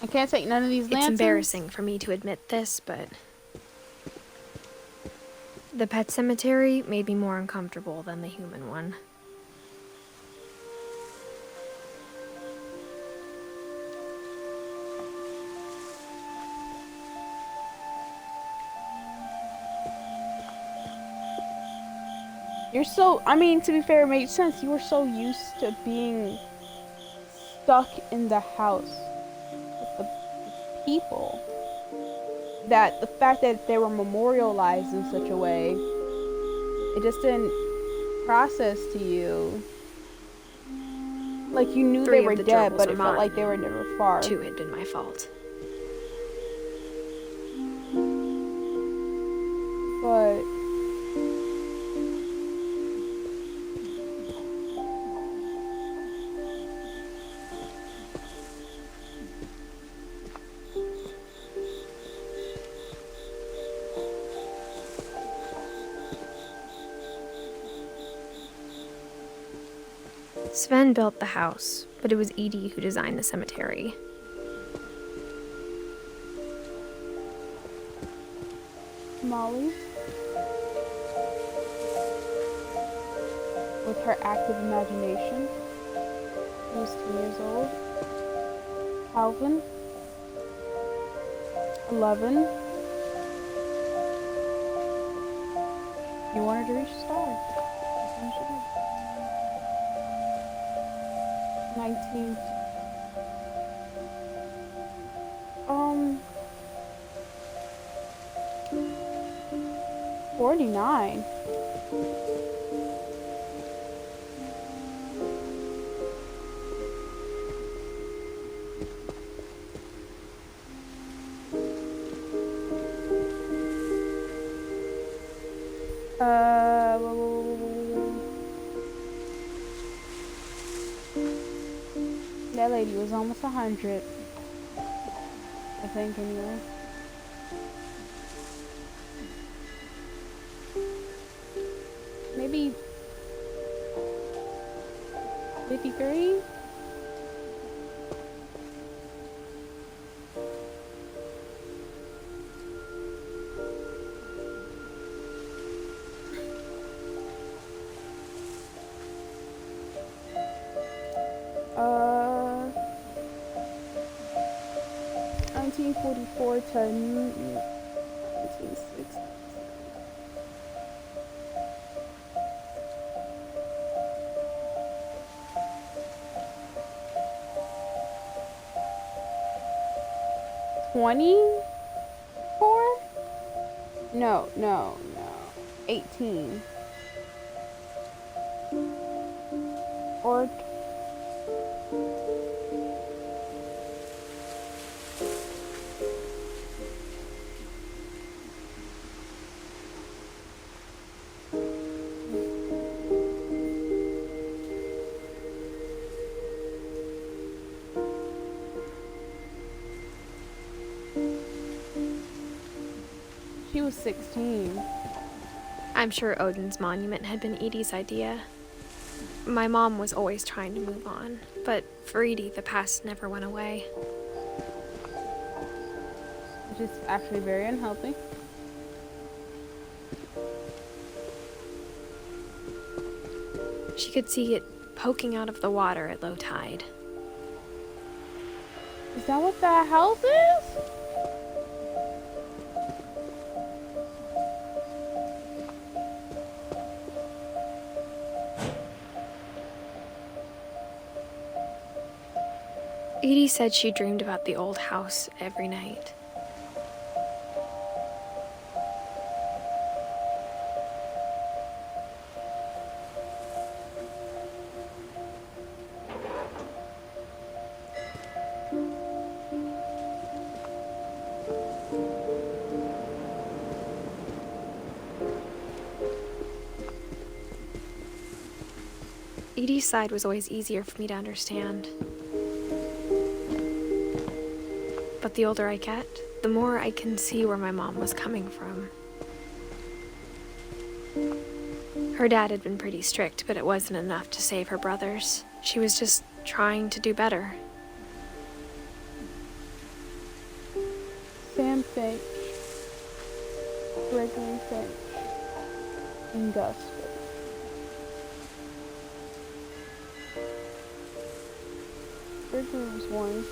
I can't take none of these lanterns. It's embarrassing for me to admit this, but the pet cemetery may be more uncomfortable than the human one. You're so, I mean, to be fair, it made sense. You were so used to being stuck in the house with the people that the fact that they were memorialized in such a way, it just didn't process to you Like, you knew 3 they were of the dead, gerbils but are it felt like mine. they were never far. 2 had been my fault. But Sven built the house, but it was Edie who designed the cemetery. Molly, with her active imagination, she was 10 years old. Calvin, 11. You wanted to reach the stars. That's what you should do. 19. 49. That lady was almost 100. I think, anyway. Maybe 53? Uh, 1944 to 1960. $24? No. 18. Or she was 16. I'm sure Odin's monument had been Edie's idea. My mom was always trying to move on, but for Edie, the past never went away. Which is actually very unhealthy. She could see it poking out of the water at low tide. Is that what that house is? Edie said she dreamed about the old house every night. Edie's side was always easier for me to understand. But the older I get, the more I can see where my mom was coming from. Her dad had been pretty strict, but it wasn't enough to save her brothers. She was just trying to do better. Sam Finch, Gregory Finch, and Gus Finch. Gregory was 1.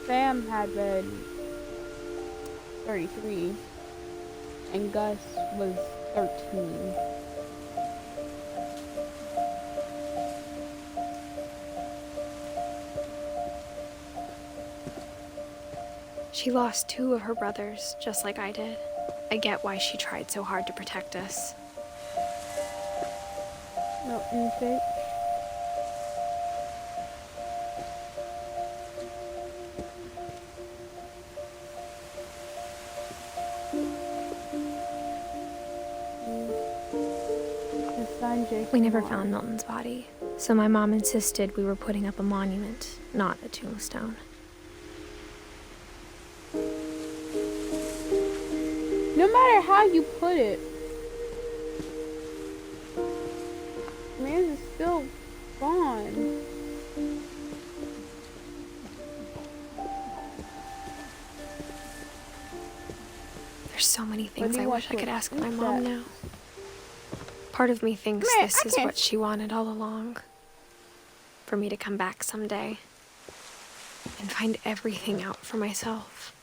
Sam had been 33, and Gus was 13. She lost 2 of her brothers, just like I did. I get why she tried so hard to protect us. Milton Finch, Jake. We never found Milton's body, so my mom insisted we were putting up a monument, not a tombstone. No matter how you put it, man is still gone. There's so many things do you I want wish I to could ask my include mom that? now. Part of me thinks Man, this I is can't- what she wanted all along. For me to come back someday and find everything out for myself.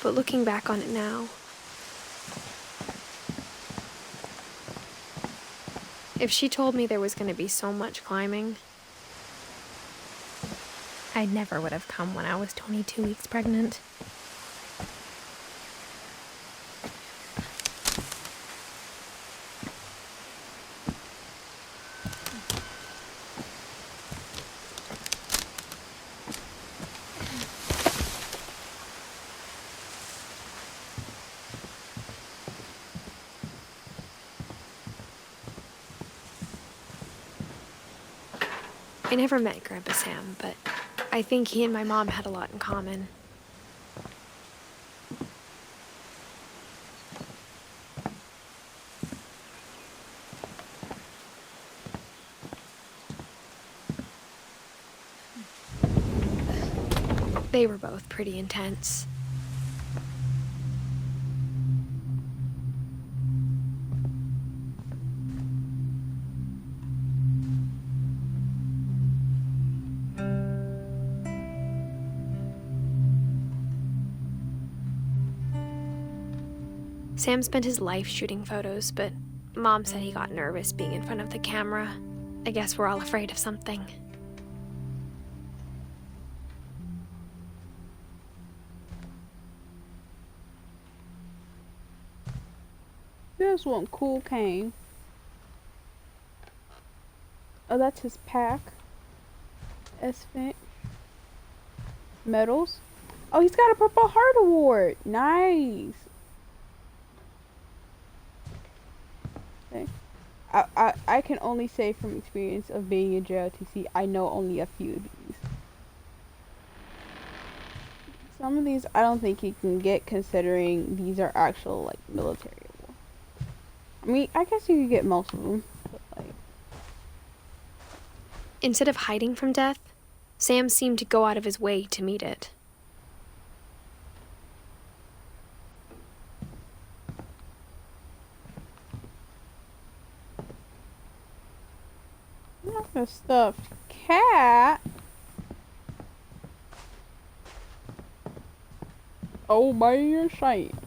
But looking back on it now, if she told me there was going to be so much climbing, I never would have come when I was 22 weeks pregnant. I never met Grandpa Sam, but I think he and my mom had a lot in common. They were both pretty intense. Sam spent his life shooting photos, but Mom said he got nervous being in front of the camera. I guess we're all afraid of something. This one cool cane. Oh, that's his pack. Finch. Medals. Oh, he's got a Purple Heart Award. Nice. Okay. I can only say from experience of being in JLTC, I know only a few of these. Some of these I don't think you can get, considering these are actual like military awards. I mean, I guess you could get most of them, but like. Instead of hiding from death, Sam seemed to go out of his way to meet it. Not a stuffed cat. Oh man, shame.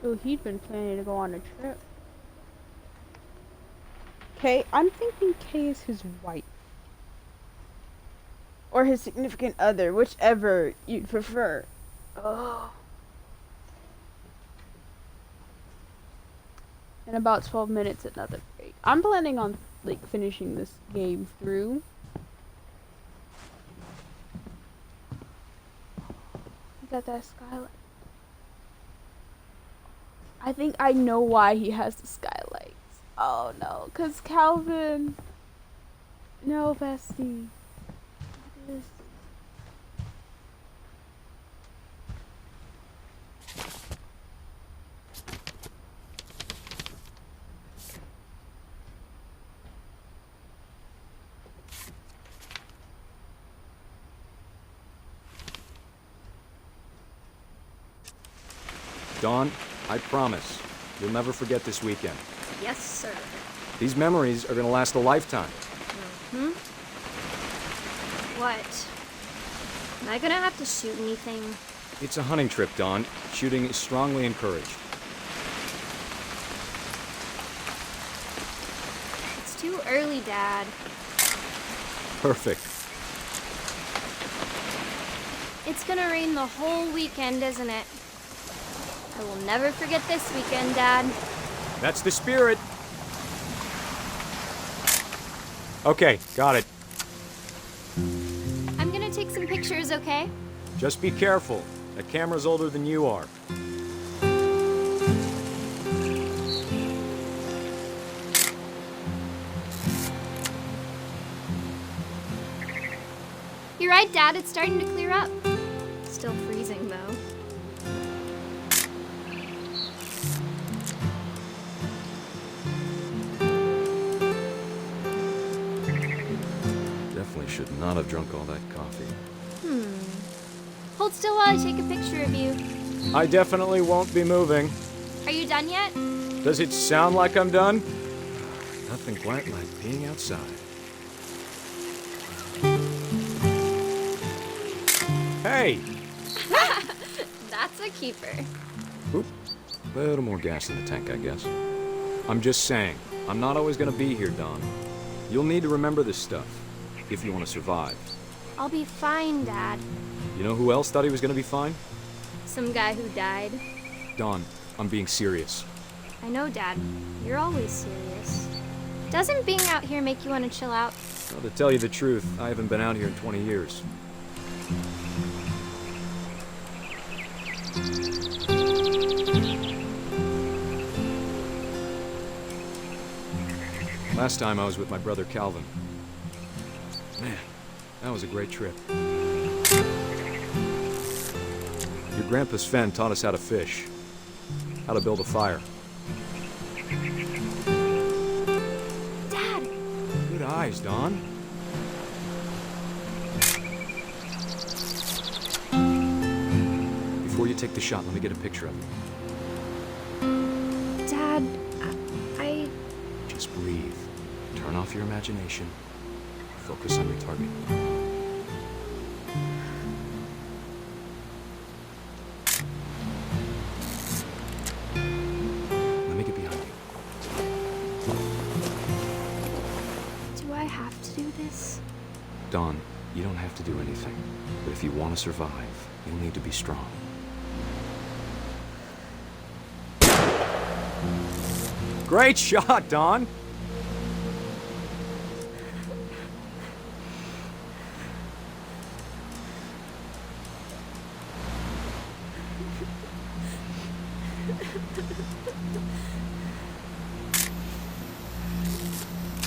Oh, he'd been planning to go on a trip. Kay, I'm thinking Kay is his wife. Or his significant other, whichever you'd prefer. Oh. In about 12 minutes, another break. I'm planning on like finishing this game through. He got that skylight. I think I know why he has the skylights. Oh no, 'cause Calvin. No, bestie. This. Dawn, I promise, you'll never forget this weekend. Yes, sir. These memories are gonna last a lifetime. What? Am I gonna have to shoot anything? It's a hunting trip, Dawn. Shooting is strongly encouraged. It's too early, Dad. Perfect. It's gonna rain the whole weekend, isn't it? I will never forget this weekend, Dad. That's the spirit. Okay, got it. I'm gonna take some pictures, okay? Just be careful. That camera's older than you are. You're right, Dad. It's starting to clear up. Still freezing, though. Definitely should not have drunk all that coffee. Hold still while I take a picture of you. I definitely won't be moving. Are you done yet? Does it sound like I'm done? Nothing quite like being outside. Hey! That's a keeper. Oop. A little more gas in the tank, I guess. I'm just saying, I'm not always gonna be here, Dawn. You'll need to remember this stuff, if you want to survive. I'll be fine, Dad. You know who else thought he was gonna be fine? Some guy who died. Dawn, I'm being serious. I know, Dad. You're always serious. Doesn't being out here make you want to chill out? Well, to tell you the truth, I haven't been out here in 20 years. Last time I was with my brother Calvin. Man, that was a great trip. Your grandpa Sven taught us how to fish, how to build a fire. Dad! Good eyes, Dawn. Before you take the shot, let me get a picture of you. Dad, I... Just breathe. Turn off your imagination. Focus on your target. Let me get behind you. Do I have to do this? Dawn, you don't have to do anything. But if you want to survive, you'll need to be strong. Great shot, Dawn!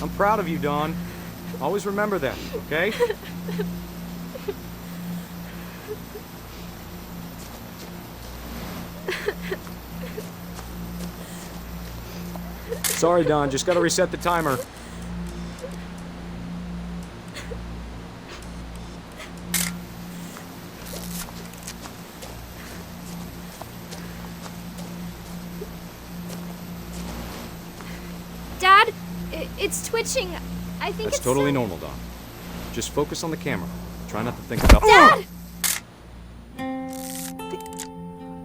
I'm proud of you, Dawn. Always remember that, okay? Sorry, Dawn. Just gotta reset the timer. Dad, it's twitching. I think That's it's totally normal, Dawn. Just focus on the camera. Try not to think about— Dad!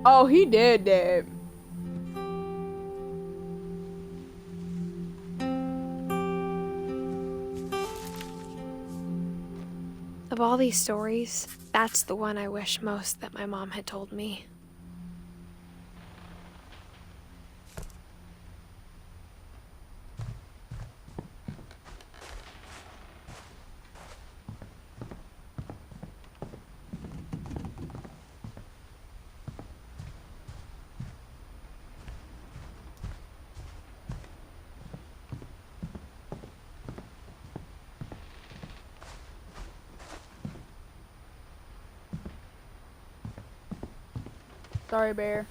Oh, he did that. Of all these stories, that's the one I wish most that my mom had told me. Sorry, Bear.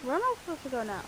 Where am I supposed to go now?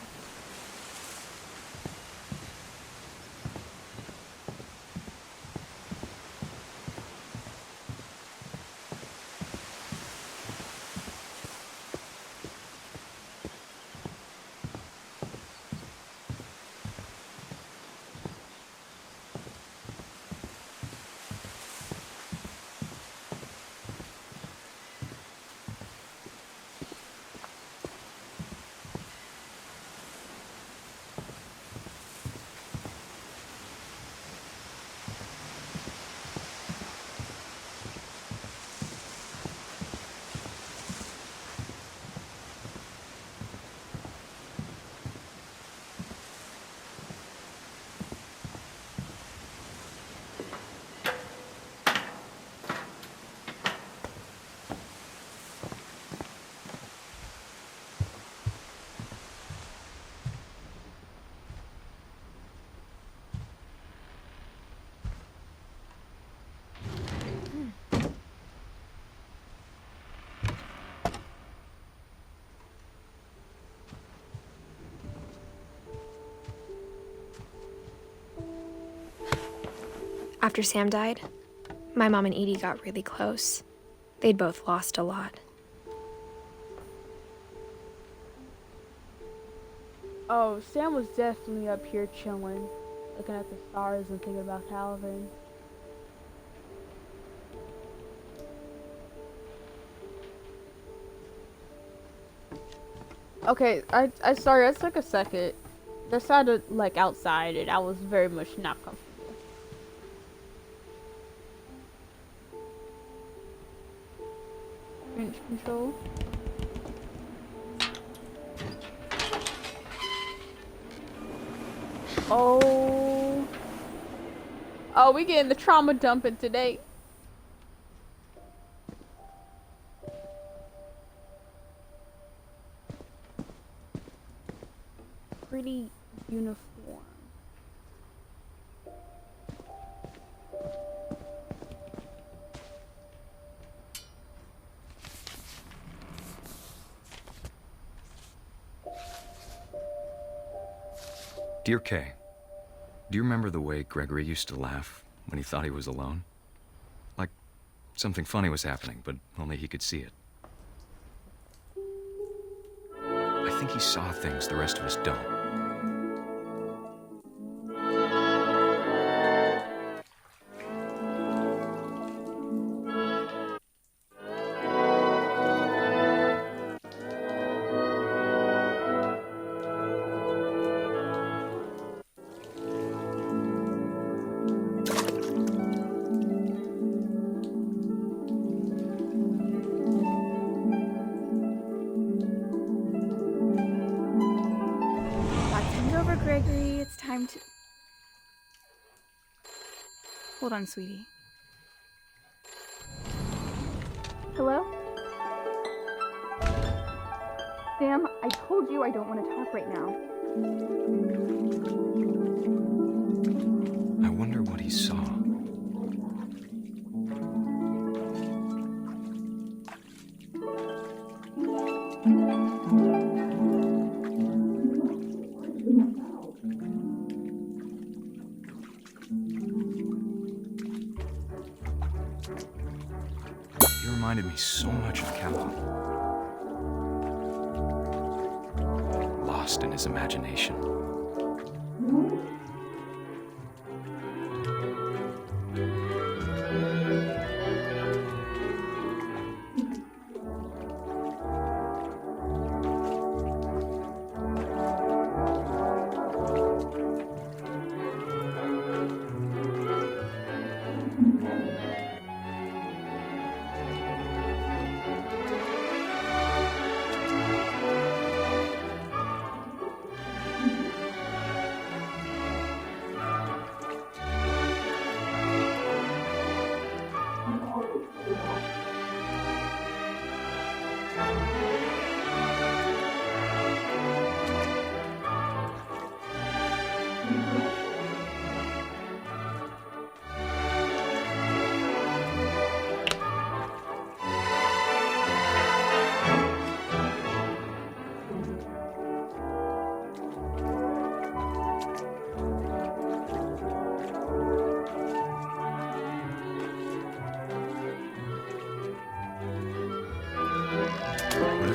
After Sam died, my mom and Edie got really close. They'd both lost a lot. Oh, Sam was definitely up here chilling, looking at the stars and thinking about Calvin. Okay, I sorry, I took a second. That sounded like outside and I was very much not comfortable. Finch control. Oh, we getting the trauma dumping today. Pretty uniform. Dear Kay, do you remember the way Gregory used to laugh when he thought he was alone? Like something funny was happening, but only he could see it. I think he saw things the rest of us don't. Gregory, it's time to... Hold on, sweetie. Hello? Sam, I told you I don't want to talk right now. I wonder what he saw. Reminded me so much of Calvin. Lost in his imagination.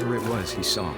whatever it was he saw.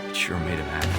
It sure made him happy.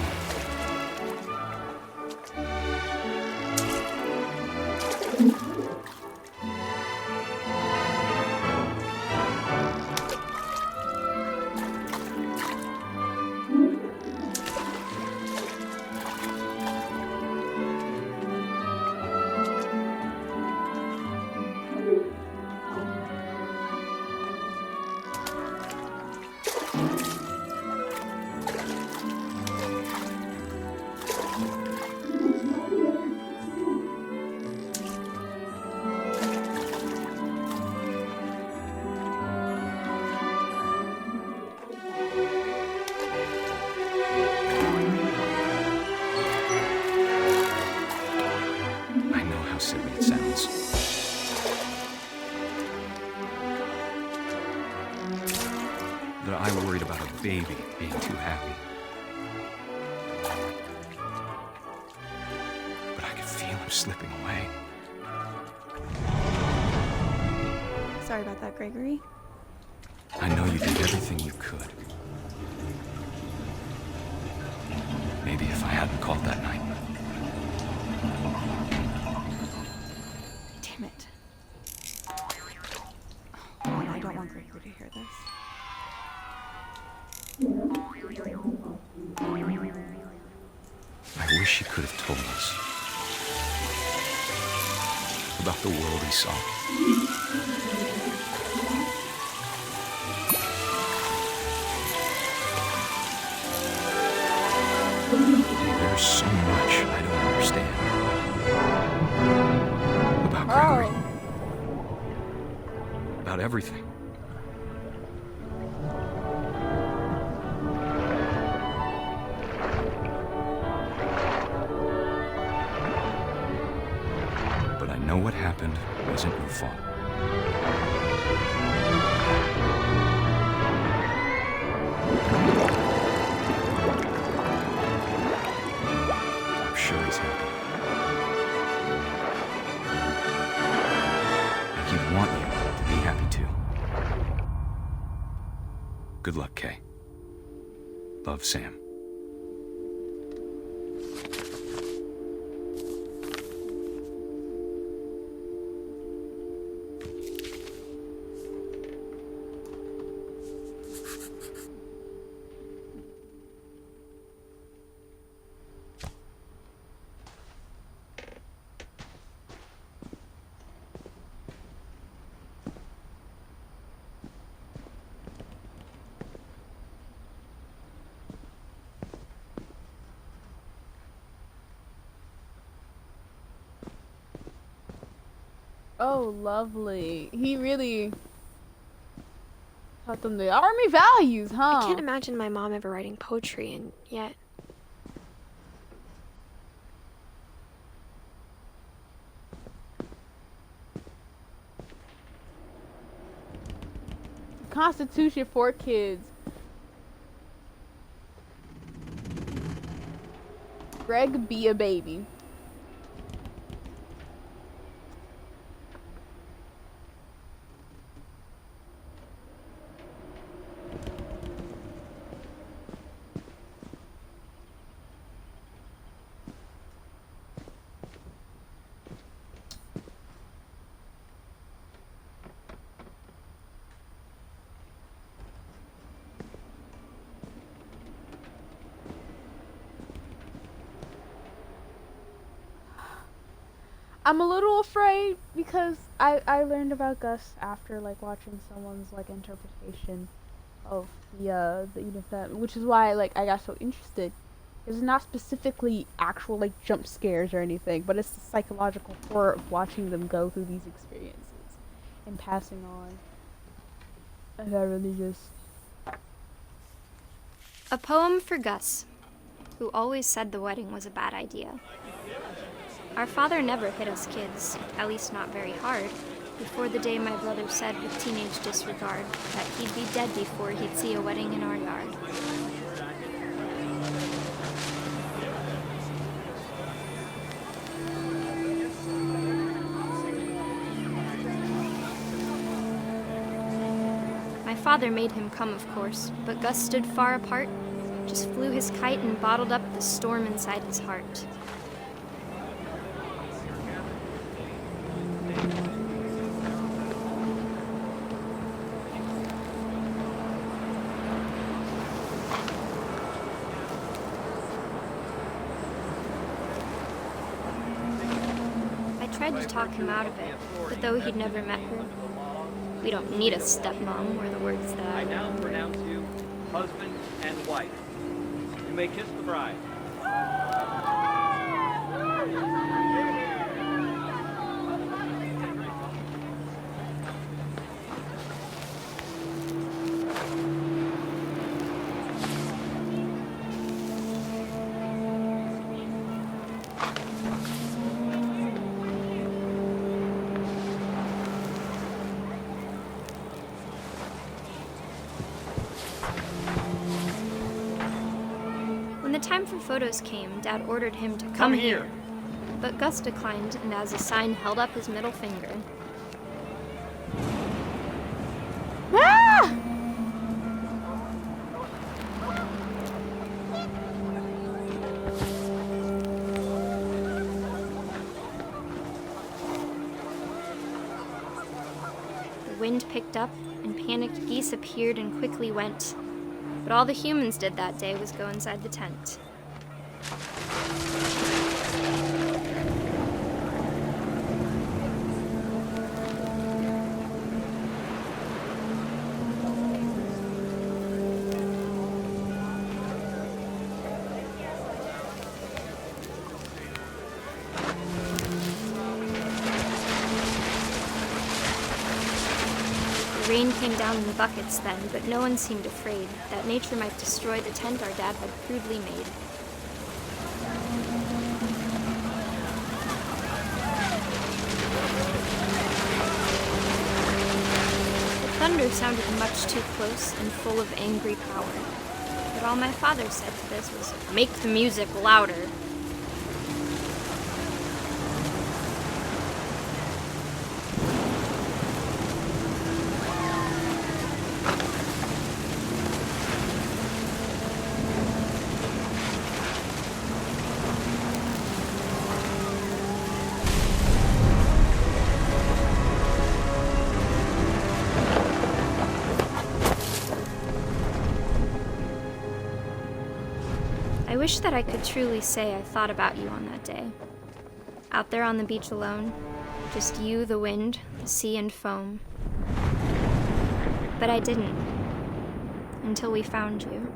I know how silly it sounds. That I worried about a baby being too happy. But I could feel him slipping away. Sorry about that, Gregory. I know you did everything you could. Maybe if I hadn't called that night. Damn it. Oh, I don't want Gregory to hear this. I wish he could have told us about the world he saw. There's so much I don't understand about Gregory. About everything. But I know what happened wasn't your fault. I'm sure he's happy. And he'd want you to be happy too. Good luck, Kay. Love, Sam. Oh, lovely. He really taught them the army values, huh? I can't imagine my mom ever writing poetry, and yet... Constitution for kids. Greg, be a baby. I'm a little afraid because I learned about Gus after like watching someone's like interpretation of the Edith, which is why like I got so interested It's not specifically actual like jump scares or anything, but it's the psychological horror of watching them go through these experiences and passing on. And that really just... A poem for Gus, who always said the wedding was a bad idea. Our father never hit us kids, at least not very hard, before the day my brother said with teenage disregard that he'd be dead before he'd see a wedding in our yard. My father made him come, of course, but Gus stood far apart, just flew his kite and bottled up the storm inside his heart. I tried to talk him out of it, but though he'd never met her, "We don't need a stepmom," were the words that I now pronounce you husband and wife. You may kiss the bride. When the time for photos came, Dad ordered him to come here. But Gus declined, and as a sign held up his middle finger. Ah! The wind picked up, and panicked geese appeared and quickly went. But all the humans did that day was go inside the tent. The rain came down in buckets then, but no one seemed afraid that nature might destroy the tent our dad had crudely made. The thunder sounded much too close and full of angry power. But all my father said to this was, "Make the music louder." I wish that I could truly say I thought about you on that day. Out there on the beach alone, just you, the wind, the sea, and foam. But I didn't, until we found you.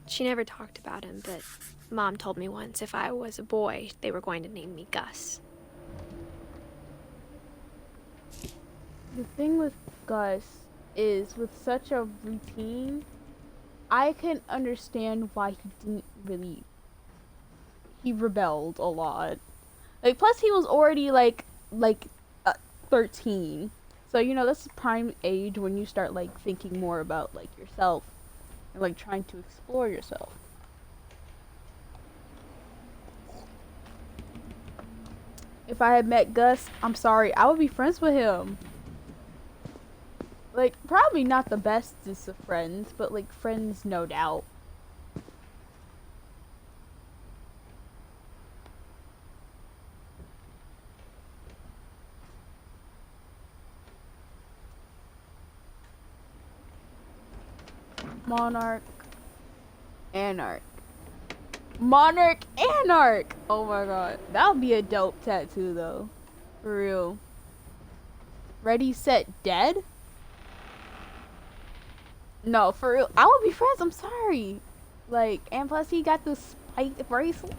She never talked about him, but Mom told me once if I was a boy, they were going to name me Gus. The thing with Gus is, with such a routine, I can understand why he rebelled a lot. Like, plus he was already like 13. So, you know, that's the prime age when you start like thinking more about like yourself and like trying to explore yourself. If I had met Gus, I'm sorry, I would be friends with him. Like, probably not the bestest of friends, but like friends, no doubt. Monarch, Anarch. Monarch, Anarch! Oh my god. That would be a dope tattoo, though. For real. Ready, set, dead? No, for real. I would be friends. I'm sorry. Like, and plus he got the spiked bracelet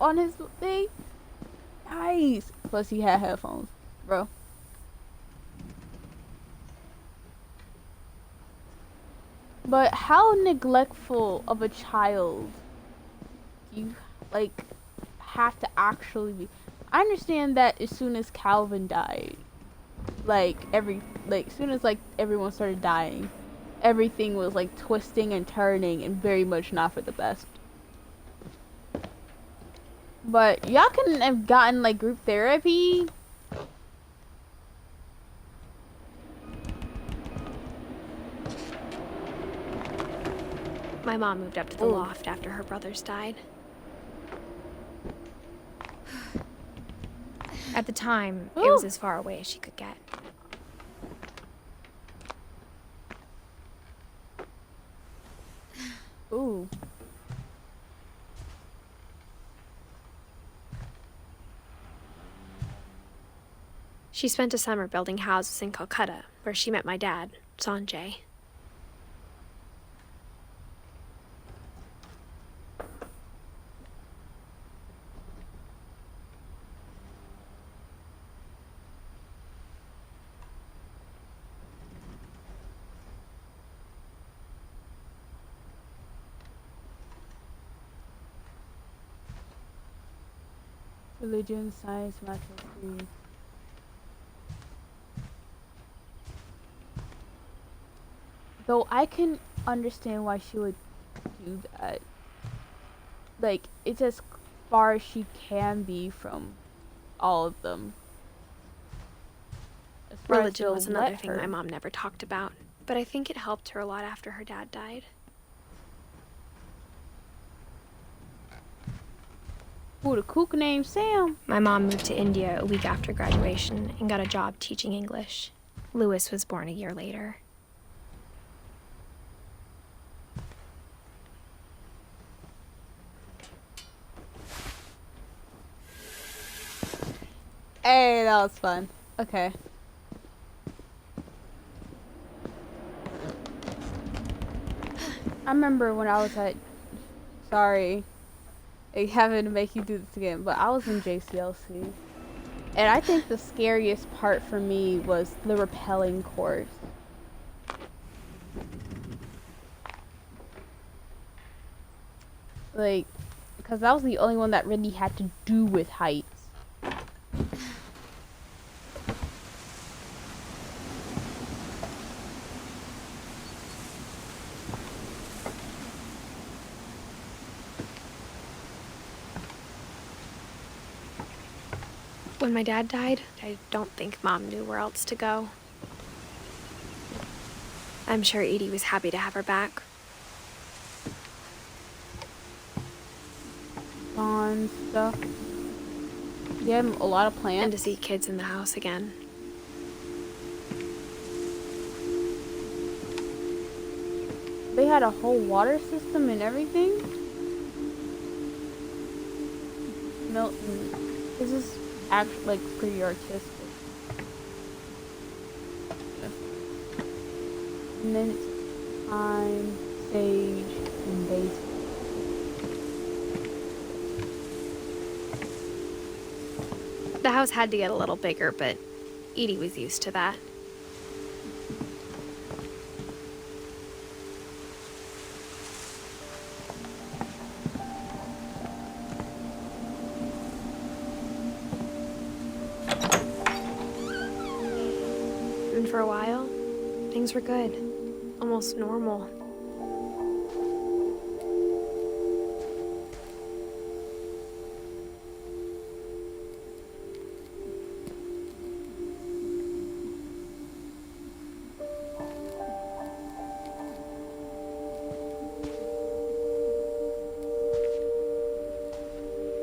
on his thing. Nice. Plus he had headphones, bro. But how neglectful of a child you like have to actually be. I understand that as soon as Calvin died, like as soon as like everyone started dying, everything was like twisting and turning and very much not for the best. But y'all couldn't have gotten like group therapy. My mom moved up to the Ooh. loft after her brothers died. At the time, it was as far away as she could get. Ooh. She spent a summer building houses in Calcutta, where she met my dad, Sanjay. Religion, science, math, history. Though I can understand why she would do that. Like, it's as far as she can be from all of them. As far as Religion they'll was another let thing her. my mom never talked about, but I think it helped her a lot after her dad died. Ooh, the kook named Sam. My mom moved to India a week after graduation and got a job teaching English. Louis was born a year later. Hey, that was fun. Okay. I remember when I was at... Sorry. Having to make you do this again, but I was in JCLC. And I think the scariest part for me was the rappelling course. Like, because that was the only one that really had to do with heights. When my dad died, I don't think Mom knew where else to go. I'm sure Edie was happy to have her back. Lawn stuff. They had a lot of plants. And to see kids in the house again. They had a whole water system and everything. Milton, this is actually like pretty artistic. And then it's thyme, sage, and basil. The house had to get a little bigger, but Edie was used to that. And for a while, things were good. Almost normal.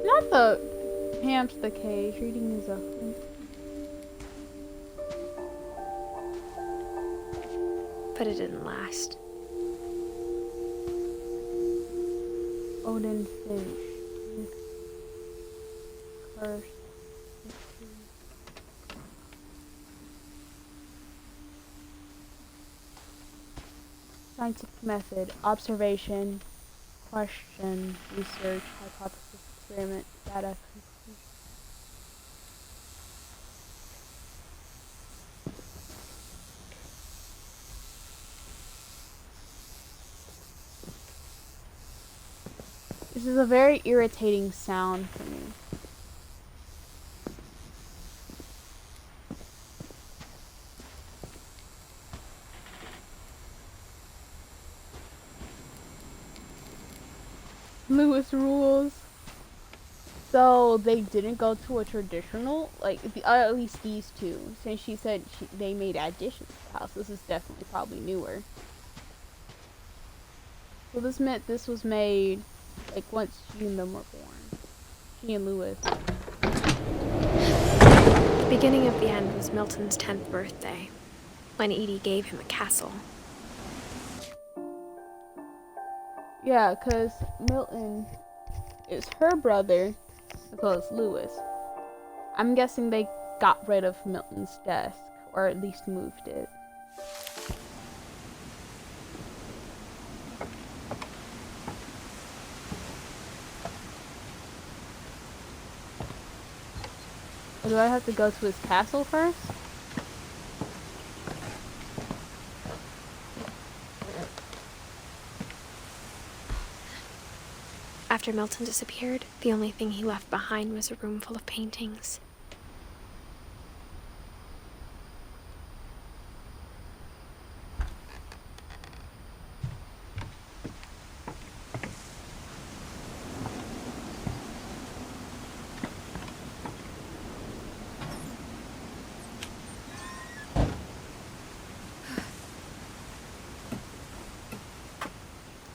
Not the hamster cage. Reading is a... But it didn't last. Odin fish. Curse. Scientific method, observation, question, research, hypothesis, experiment, data, conclusion. This is a very irritating sound for me. Lewis rules. So they didn't go to a traditional, like at least these two. Since she said they made additions to the house, this is definitely probably newer. So this meant this was made like once she and them were born. She and Lewis. The beginning of the end was Milton's 10th birthday, when Edie gave him a castle. Yeah, because Milton is her brother, as well as Lewis. I'm guessing they got rid of Milton's desk, or at least moved it. Or do I have to go to his castle first? After Milton disappeared, the only thing he left behind was a room full of paintings.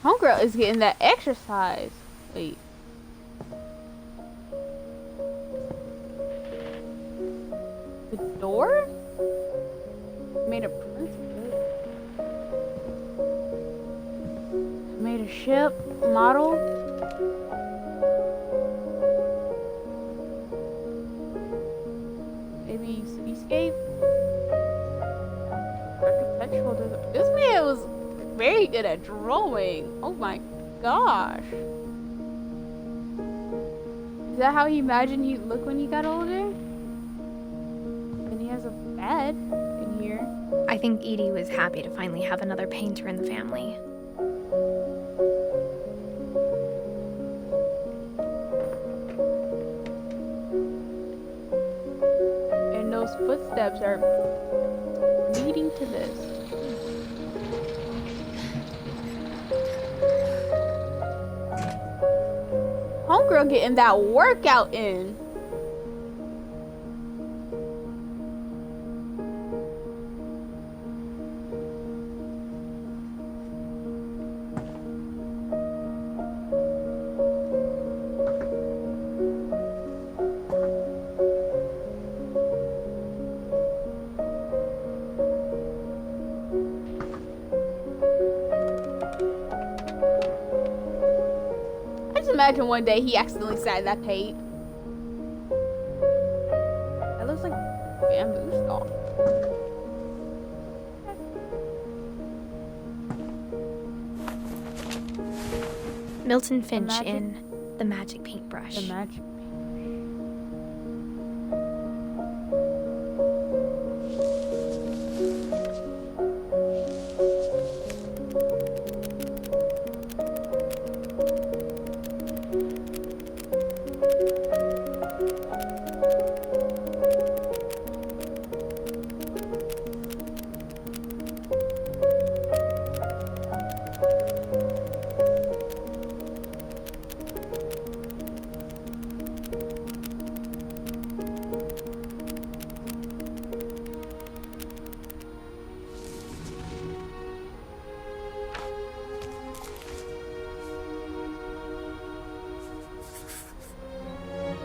Homegirl is getting that exercise. Wait. The door? Made a princess. Made a ship model. Maybe cityscape. Architectural design. This man was very good at drawing. Oh my gosh. Is that how he imagined he'd look when he got older? And he has a bed in here. I think Edie was happy to finally have another painter in the family. And those footsteps are leading to this. Homegirl getting that workout in. Imagine one day he accidentally sat in that paint. That looks like bamboo stalk. Milton Finch in The Magic Paintbrush. The Magic.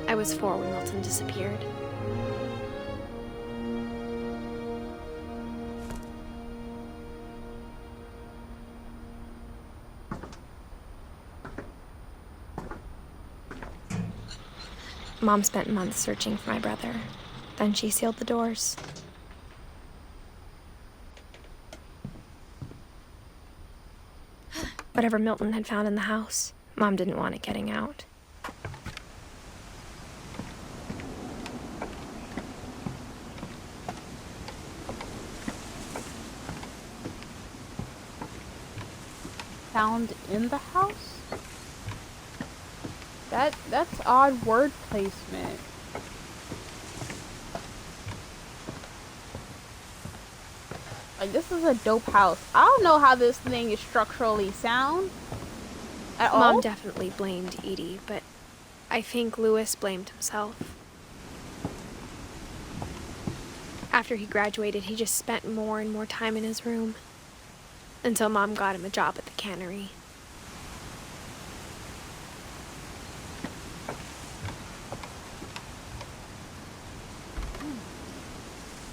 I was 4 when Milton disappeared. Mom spent months searching for my brother. Then she sealed the doors. Whatever Milton had found in the house, Mom didn't want it getting out. Found in the house? That's odd word placement. Like, this is a dope house. I don't know how this thing is structurally sound at all. Mom definitely blamed Edie, but I think Lewis blamed himself. After he graduated, he just spent more and more time in his room. Until Mom got him a job at the cannery.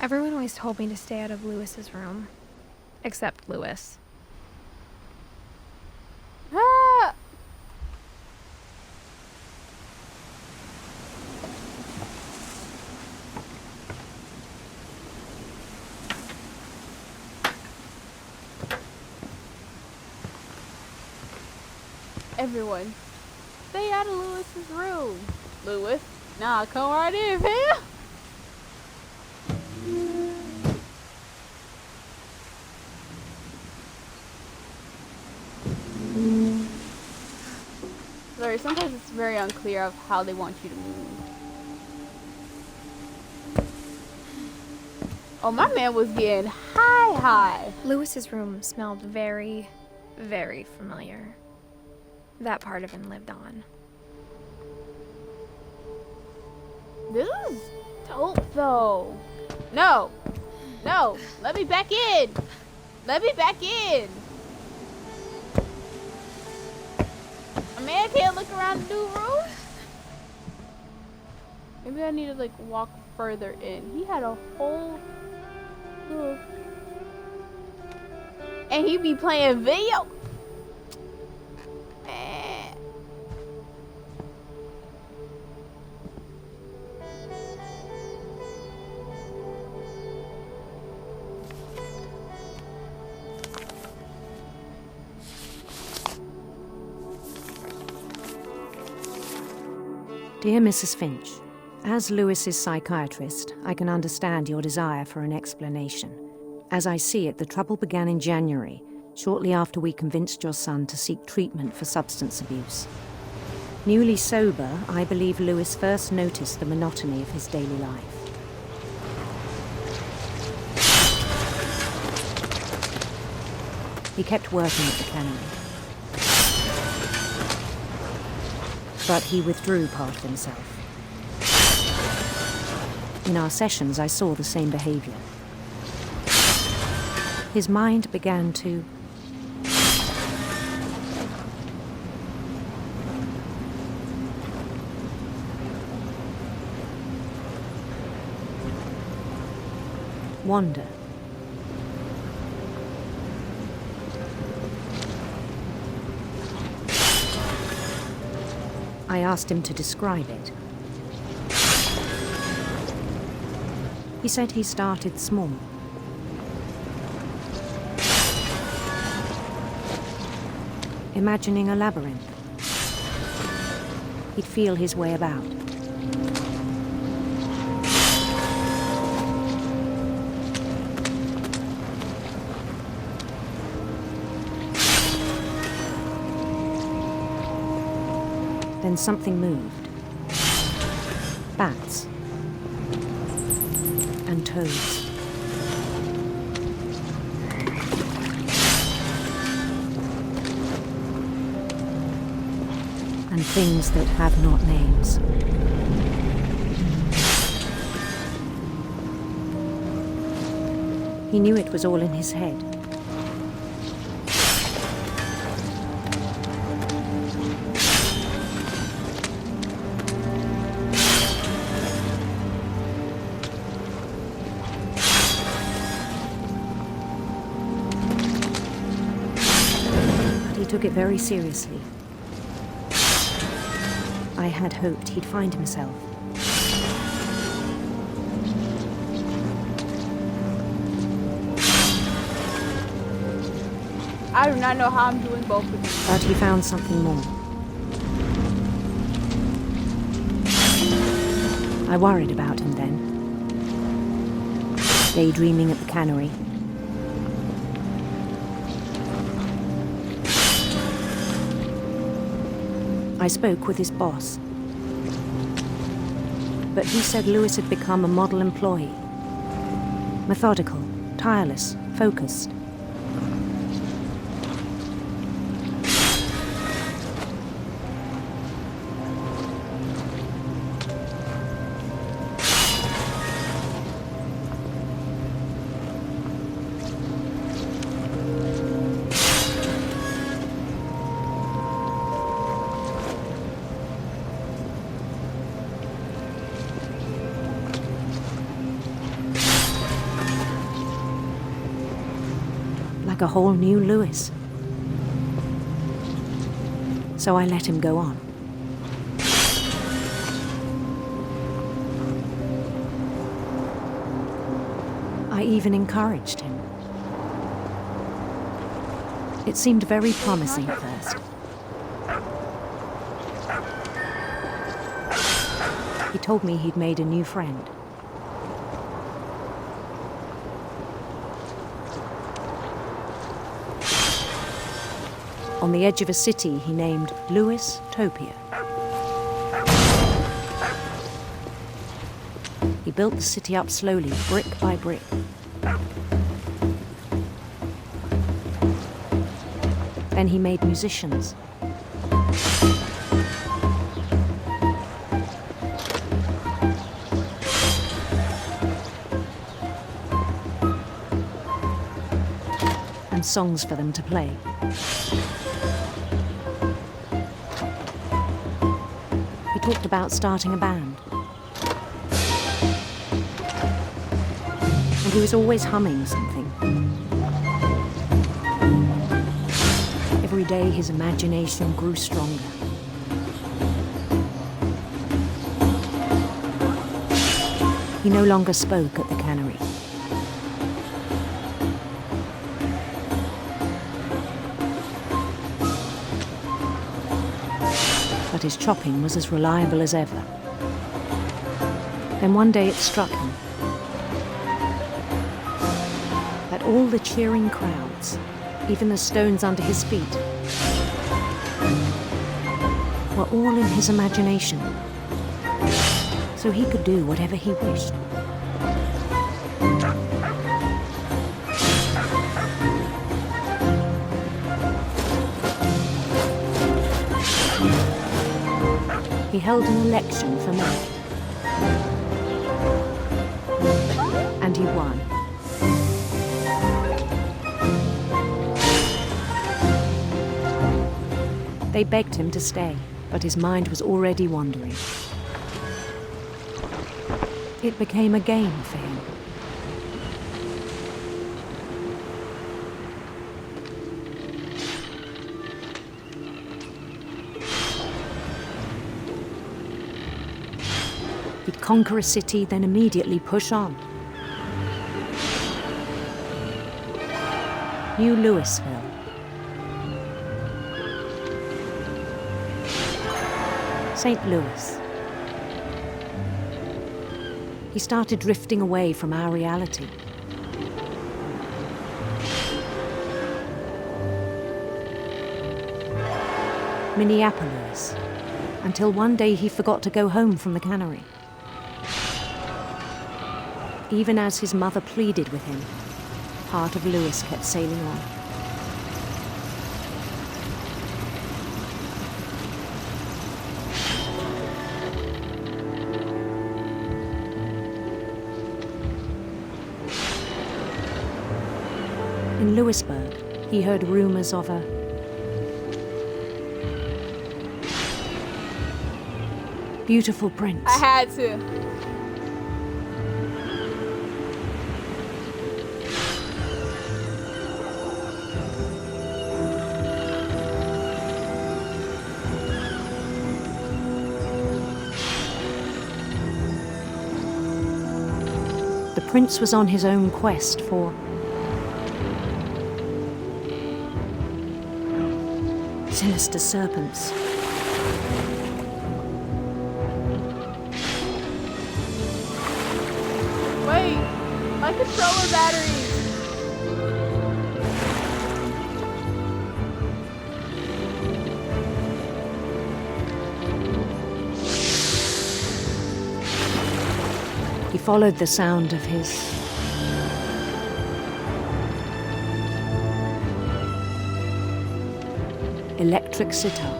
Everyone always told me to stay out of Lewis's room. Except Lewis. Ah! Everyone, stay out of Lewis's room. Lewis, nah, come right in, man. Sorry, sometimes it's very unclear of how they want you to move. Oh, my man was getting high. Lewis's room smelled very, very familiar. That part of him lived on. This is dope, though. No, let me back in. Let me back in. A man can't look around the new room. Maybe I need to like walk further in. He had a whole. And he be playing video. Dear Mrs. Finch, as Lewis's psychiatrist, I can understand your desire for an explanation. As I see it, the trouble began in January, shortly after we convinced your son to seek treatment for substance abuse. Newly sober, I believe Lewis first noticed the monotony of his daily life. He kept working at the cannery. But he withdrew part of himself. In our sessions, I saw the same behavior. His mind began to wander. I asked him to describe it. He said he started small. Imagining a labyrinth. He'd feel his way about. Then something moved. Bats. And toads. And things that have not names. He knew it was all in his head. He took it very seriously. I had hoped he'd find himself. I do not know how I'm doing both of these. But he found something more. I worried about him then. Daydreaming at the cannery. I spoke with his boss. But he said Lewis had become a model employee. Methodical, tireless, focused. Like a whole new Lewis. So I let him go on. I even encouraged him. It seemed very promising at first. He told me he'd made a new friend. On the edge of a city he named Lewis Topia. He built the city up slowly, brick by brick. Then he made musicians. And songs for them to play. He talked about starting a band. And he was always humming something. Every day his imagination grew stronger. He no longer spoke at the cannery. But his chopping was as reliable as ever. Then one day it struck him that all the cheering crowds, even the stones under his feet, were all in his imagination, so he could do whatever he wished. He held an election for mayor. And he won. They begged him to stay, but his mind was already wandering. It became a game for him. He'd conquer a city, then immediately push on. New Louisville. St. Louis. He started drifting away from our reality. Minneapolis, until one day he forgot to go home from the cannery. Even as his mother pleaded with him, part of Lewis kept sailing on. In Lewisburg, he heard rumors of a beautiful prince. I had to. The prince was on his own quest for sinister serpents. Wait, my controller battery. He followed the sound of his electric sitar.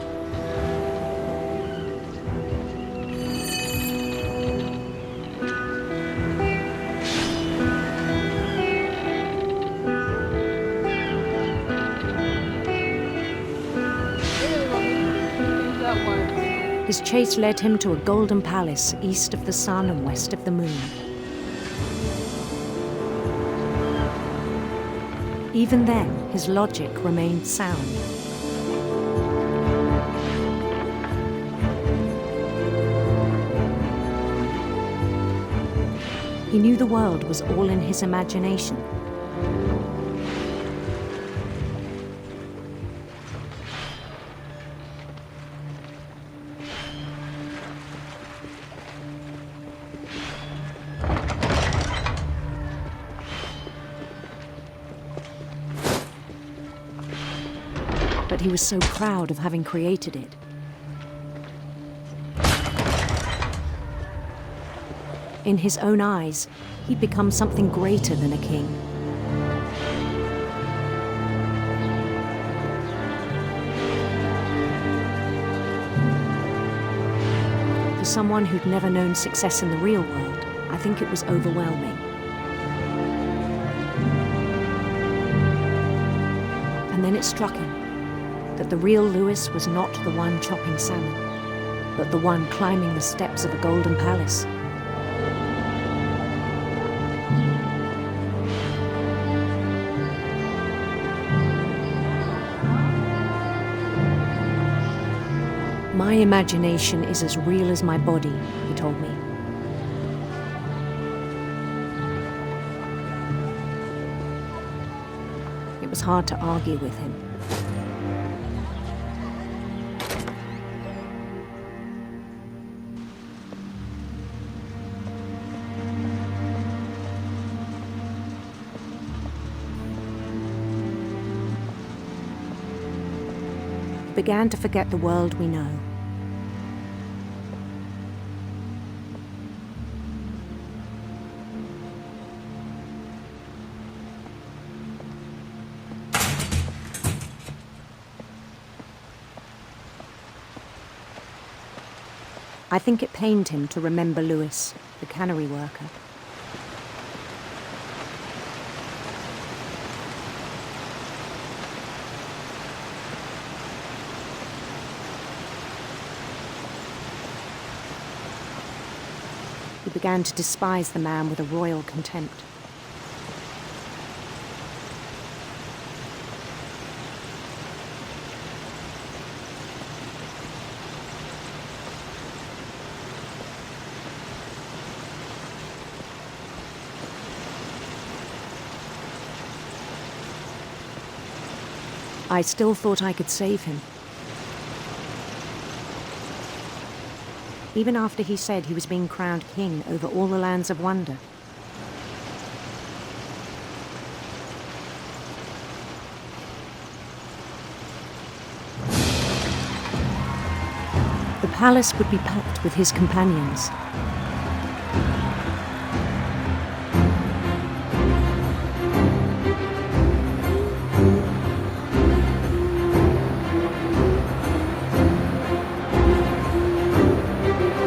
His chase led him to a golden palace east of the sun and west of the moon. Even then, his logic remained sound. He knew the world was all in his imagination. But he was so proud of having created it. In his own eyes, he'd become something greater than a king. For someone who'd never known success in the real world, I think it was overwhelming. And then it struck him that the real Lewis was not the one chopping salmon, but the one climbing the steps of a golden palace. My imagination is as real as my body, he told me. It was hard to argue with him. We began to forget the world we know. I think it pained him to remember Lewis, the cannery worker. He began to despise the man with a royal contempt. I still thought I could save him. Even after he said he was being crowned king over all the lands of wonder. The palace would be packed with his companions.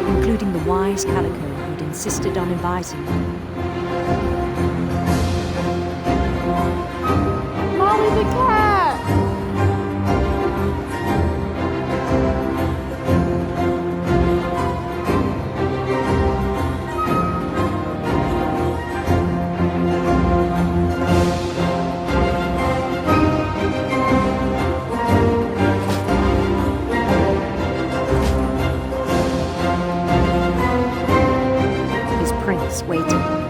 Including the wise Calico who'd insisted on advising them. Molly the cat! Waited.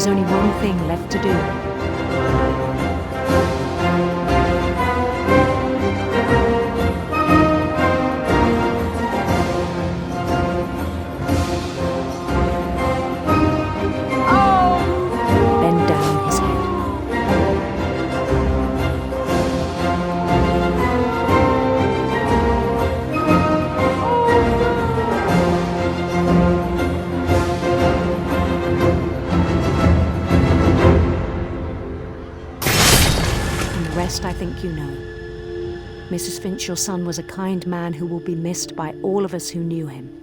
was only one thing left to do. Bend down his head. And the rest I think you know. Mrs. Finch, your son was a kind man who will be missed by all of us who knew him.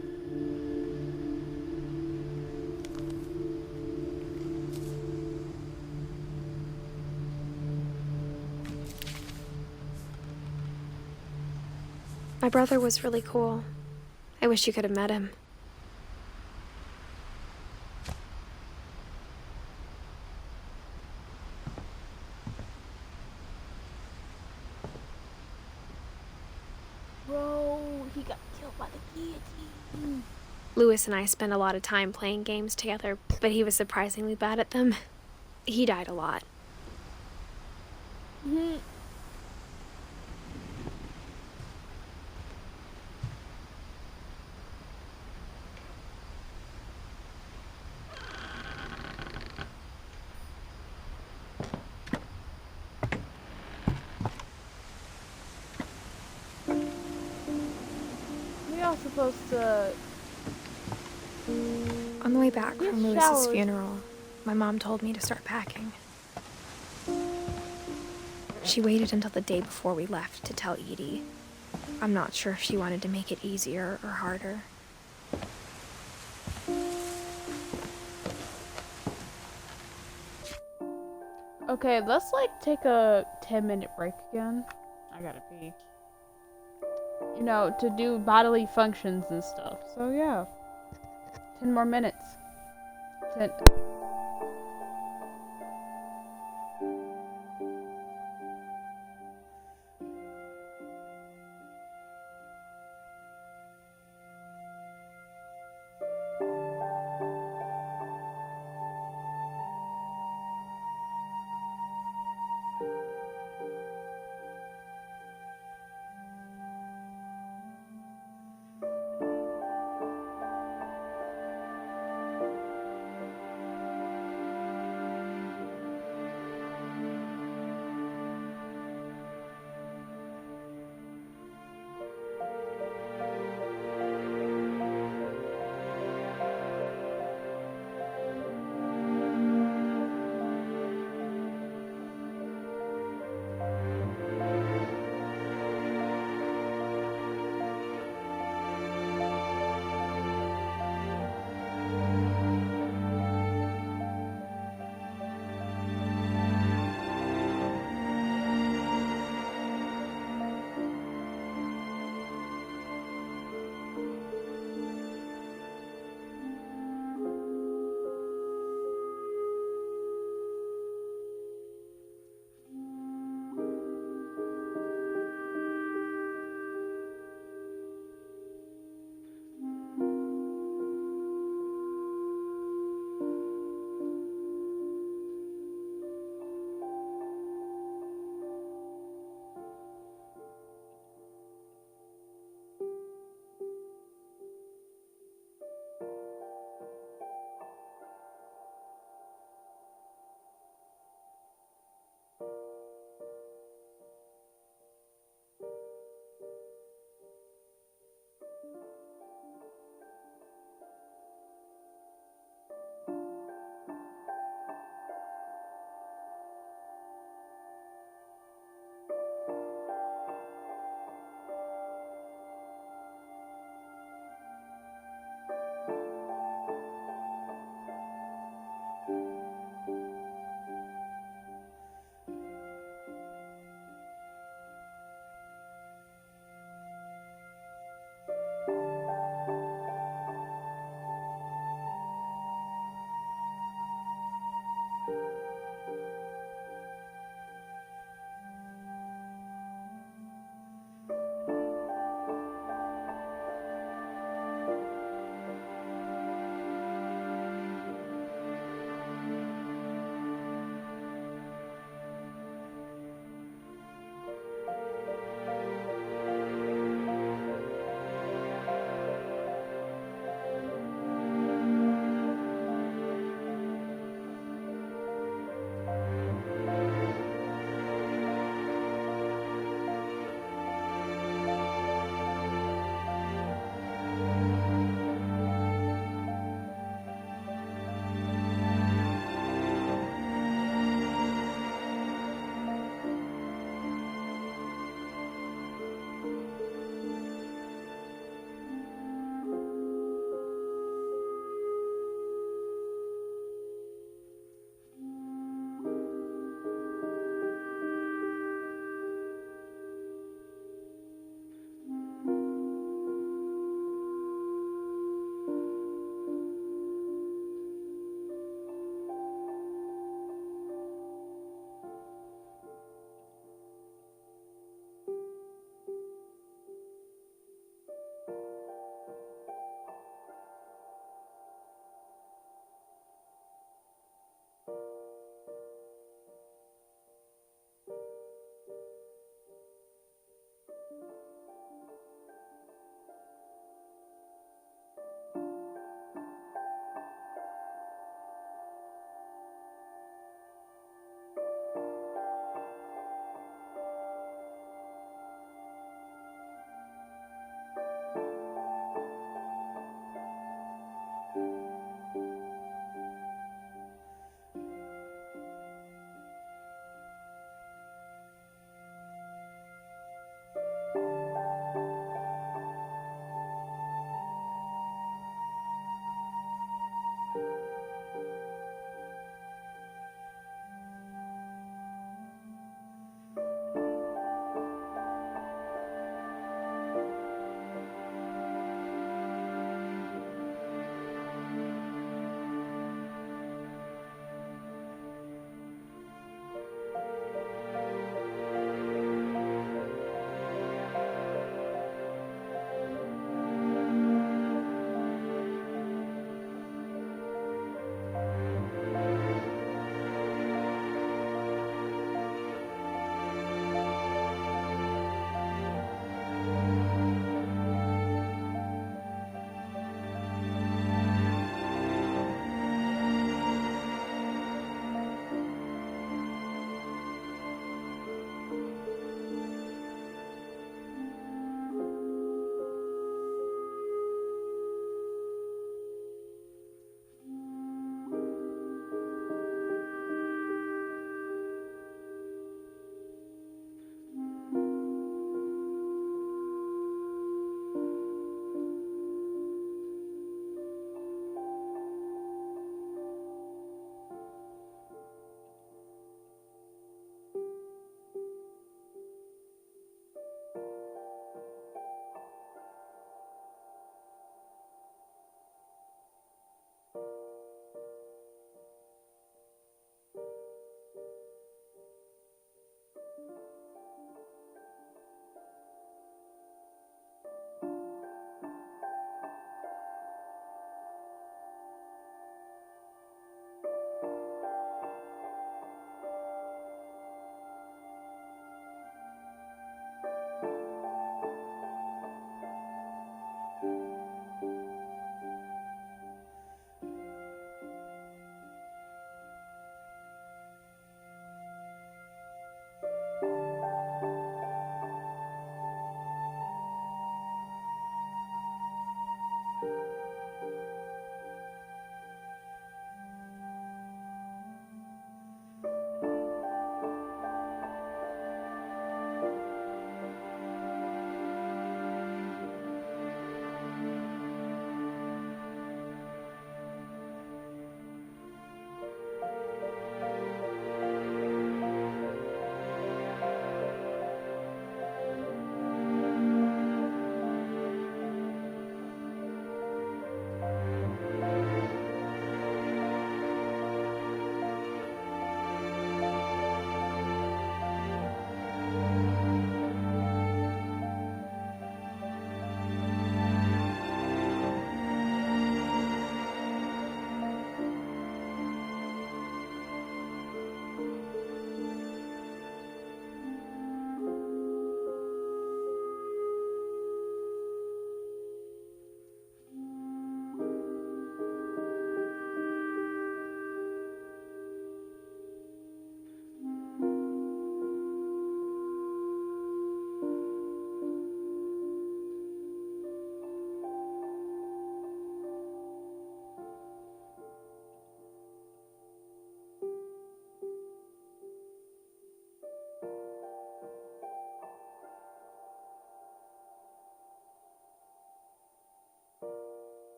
My brother was really cool. I wish you could have met him. Bro, he got killed by the guillotine. Louis and I spent a lot of time playing games together, but he was surprisingly bad at them. He died a lot. We are supposed to... On the way back Get from Louis's showers. funeral, my mom told me to start packing. She waited until the day before we left to tell Edie. I'm not sure if she wanted to make it easier or harder. Okay, let's like take a 10-minute break again. I gotta pee. You know, to do bodily functions and stuff. So yeah. 10 more minutes. 10.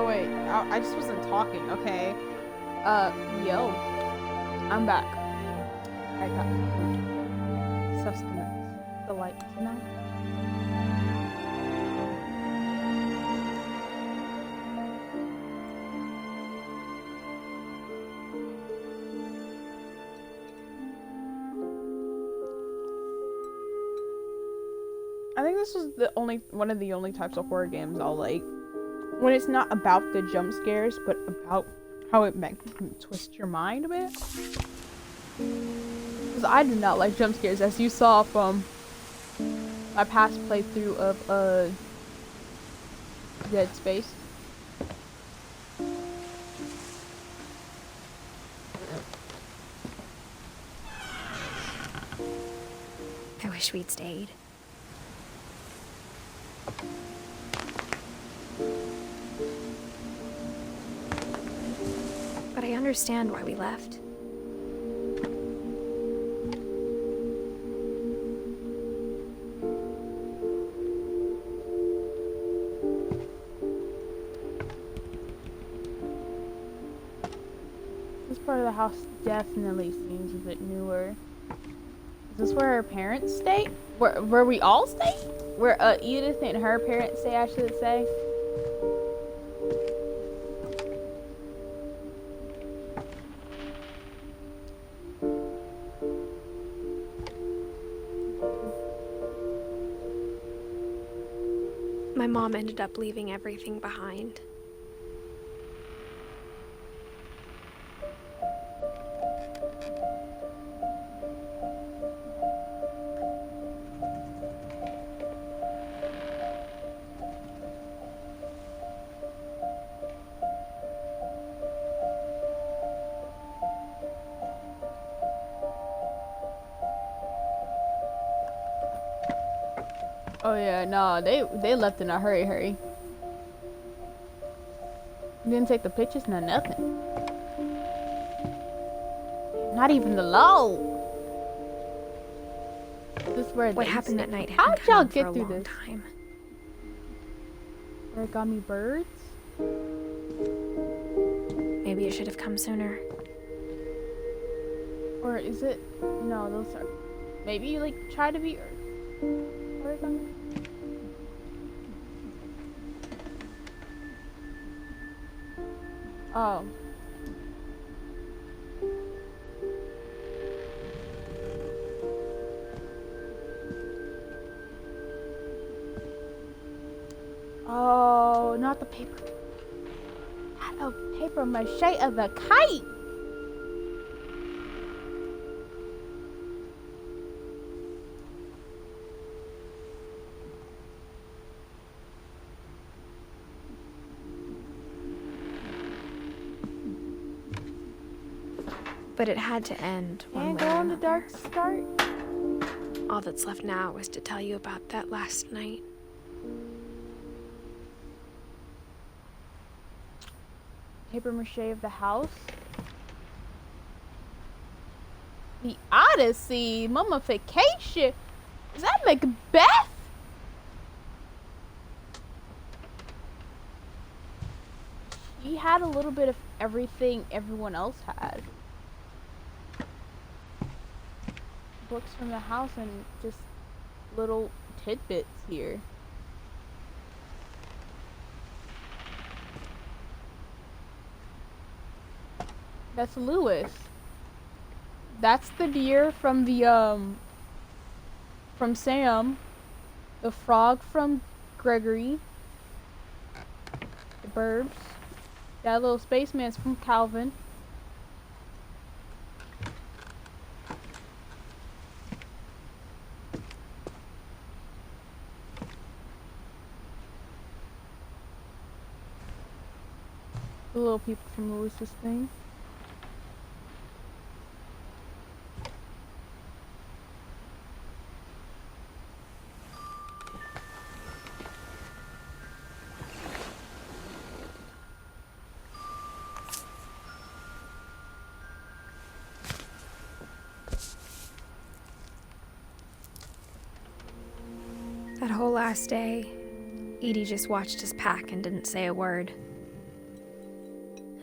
Oh wait, I just wasn't talking. Okay. Yo, I'm back. I got food. Sustenance. The lights, you know? I think this is one of the only types of horror games I'll like. When it's not about the jump scares, but about how it can twist your mind a bit. Because I do not like jump scares, as you saw from my past playthrough of Dead Space. I wish we'd stayed. But I understand why we left. This part of the house definitely seems a bit newer. Is this where her parents stay? Where we all stay? Where Edith and her parents stay, I should say. My mom ended up leaving everything behind. Oh yeah, no, they left in a hurry. Didn't take the pictures, no nothing. Not even the low. This is where what happened that night. How'd y'all get through this? Time. Origami birds? Maybe you should have come sooner. Or is it? No, those are. Maybe you like try to be origami. Oh. Oh, not the paper. Not a paper mache of the kite. But it had to end one And way go or on the another. dark start. All that's left now is to tell you about that last night. Paper mache of the house. The Odyssey. Mummification. Is that Macbeth? She had a little bit of everything everyone else had. Books from the house and just little tidbits here. That's Lewis. That's the deer from the from Sam. The frog from Gregory. The Burbs. That little spaceman's from Calvin. The little people from Lewis's thing. That whole last day, Edie just watched us pack and didn't say a word.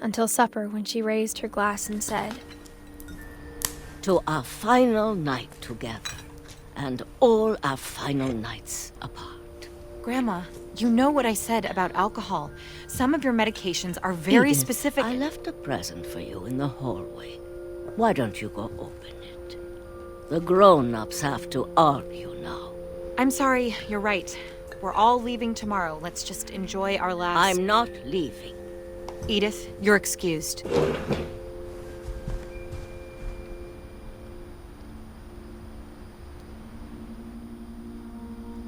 until supper when she raised her glass and said, "To our final night together, and all our final nights apart." Grandma, you know what I said about alcohol. Some of your medications are very Edith, specific. I left a present for you in the hallway. Why don't you go open it? The grown-ups have to argue now. I'm sorry, you're right. We're all leaving tomorrow. Let's just enjoy our last... I'm not leaving. Edith, you're excused.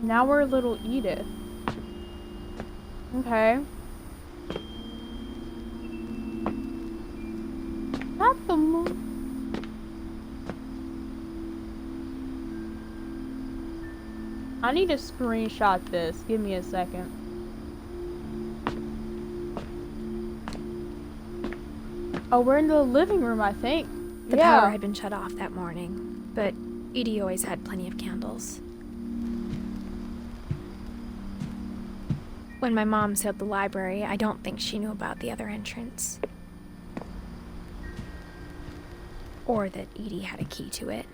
Now we're little Edith. Okay. Not the moon. I need to screenshot this. Give me a second. Oh, we're in the living room, I think. The power had been shut off that morning, but Edie always had plenty of candles. When my mom sealed the library, I don't think she knew about the other entrance. Or that Edie had a key to it.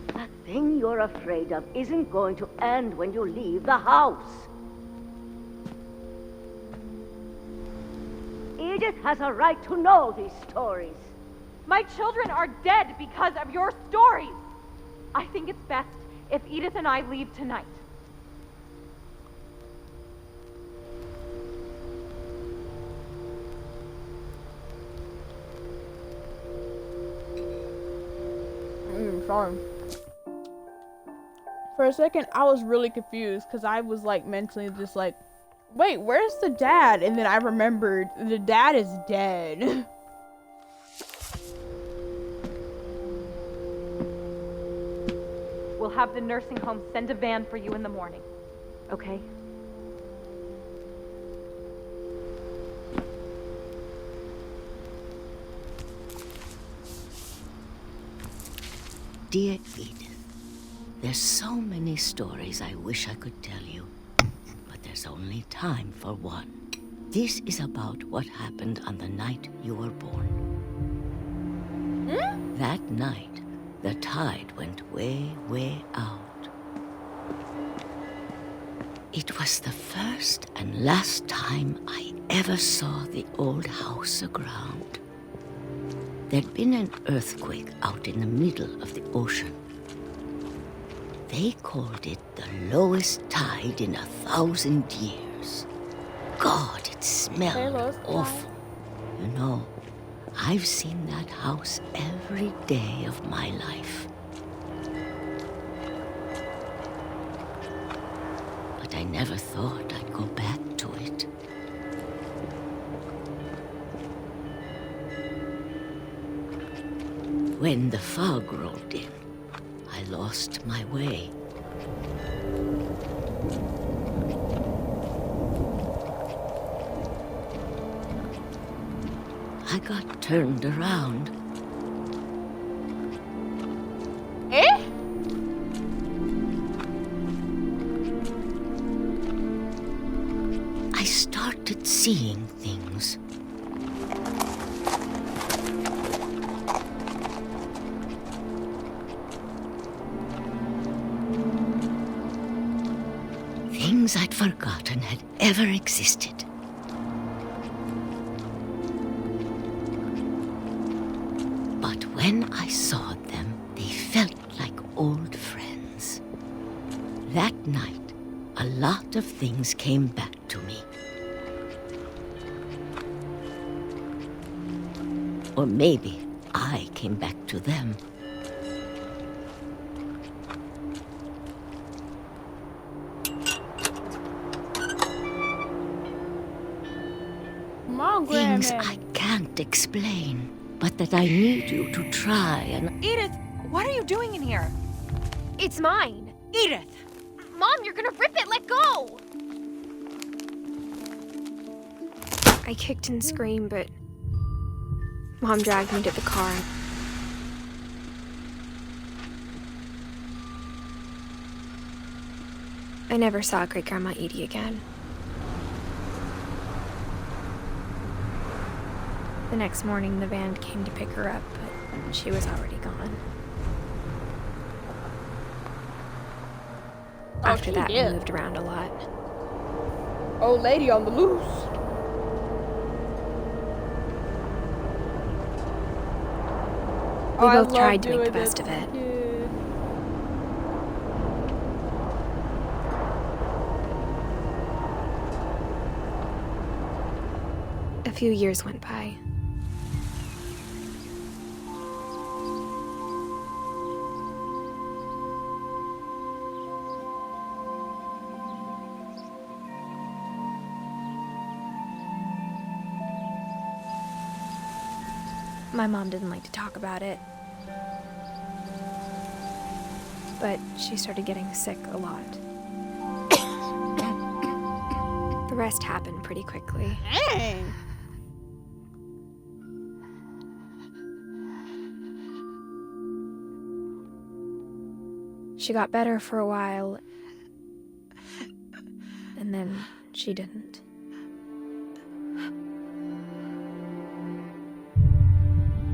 That thing you're afraid of isn't going to end when you leave the house. Edith has a right to know these stories. My children are dead because of your stories. I think it's best if Edith and I leave tonight. Sorry. For a second, I was really confused because I was like mentally just like, wait, where's the dad? And then I remembered the dad is dead. We'll have the nursing home send a van for you in the morning, okay? Dear Edith, there's so many stories I wish I could tell you, but there's only time for one. This is about what happened on the night you were born. That night, the tide went way, way out. It was the first and last time I ever saw the old house aground. There'd been an earthquake out in the middle of the ocean. They called it the lowest tide in 1,000 years. God, it smelled awful. You know, I've seen that house every day of my life. But I never thought I'd go back to it. When the fog rolled in, I lost my way. I got turned around. Eh? I started seeing things. Things I'd forgotten had ever existed. But when I saw them, they felt like old friends. That night, a lot of things came back to me. Or maybe I came back to them. Things I can't explain, but that I need you to try and... Edith, what are you doing in here? It's mine. Edith! Mom, you're gonna rip it! Let go! I kicked and screamed, but Mom dragged me to the car. I never saw Great-Grandma Edie again. The next morning, the van came to pick her up, but she was already gone. After that, we moved around a lot. Old lady on the loose. We both tried to make the best of it. A few years went by. My mom didn't like to talk about it, but she started getting sick a lot. The rest happened pretty quickly. Dang. She got better for a while, and then she didn't.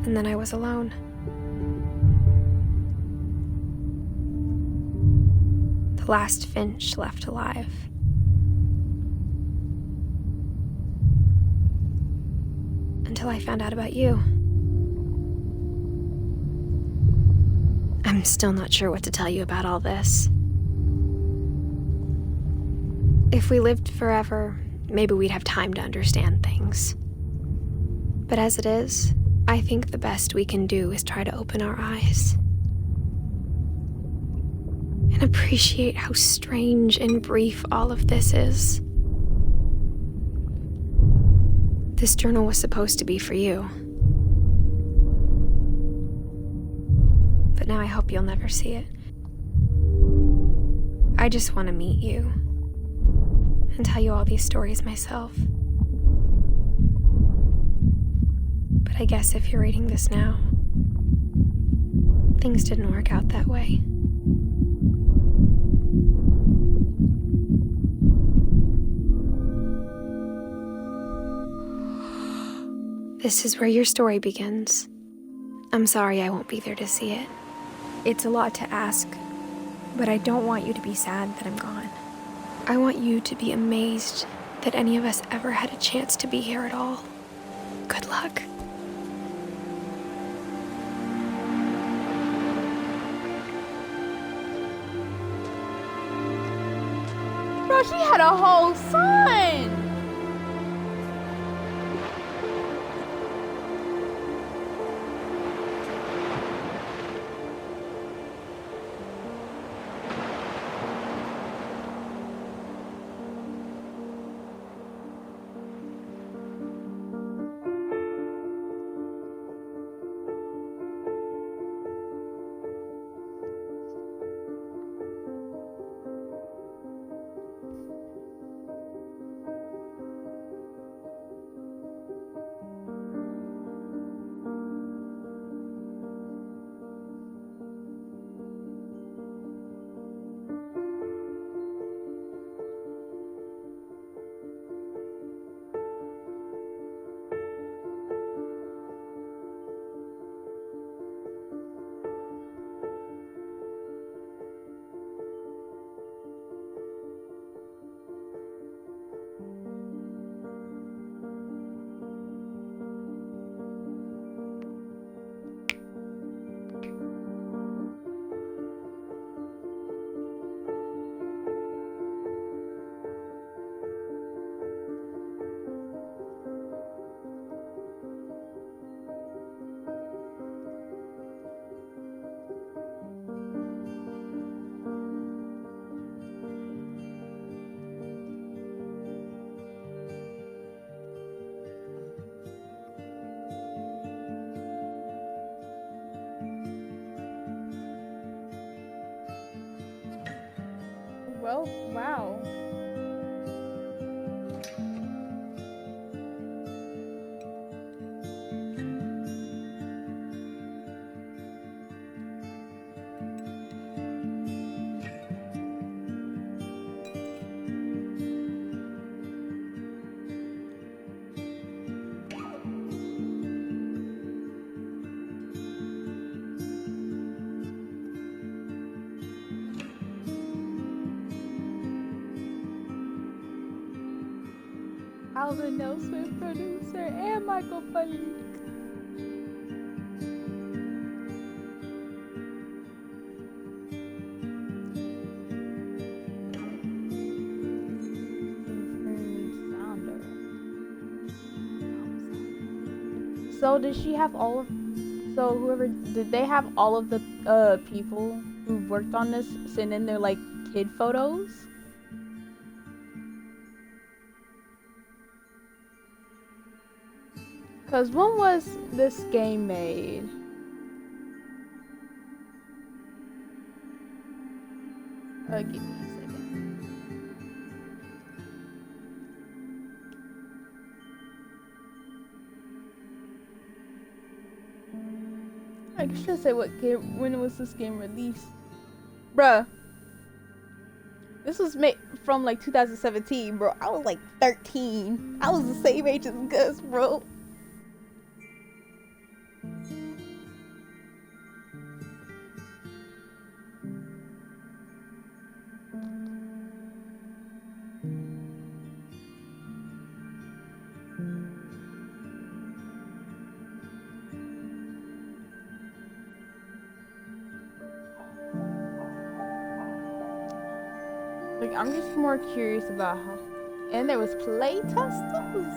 And then I was alone. The last Finch left alive. Until I found out about you. I'm still not sure what to tell you about all this. If we lived forever, maybe we'd have time to understand things. But as it is, I think the best we can do is try to open our eyes and appreciate how strange and brief all of this is. This journal was supposed to be for you. But now I hope you'll never see it. I just want to meet you and tell you all these stories myself. But I guess if you're reading this now, things didn't work out that way. This is where your story begins. I'm sorry I won't be there to see it. It's a lot to ask, but I don't want you to be sad that I'm gone. I want you to be amazed that any of us ever had a chance to be here at all. Good luck. Bro, she had a whole son! Well, wow. Calvin Nelson, producer, and Michael Bunny. So did she have all of? So whoever did they have all of the people who worked on this send in their like kid photos? Cause when was this game made? Give me a second. I should say what game. When was this game released? Bruh. This was made from like 2017, bro. I was like 13. I was the same age as Gus, bro. Like, I'm just more curious about how. And there was play testers.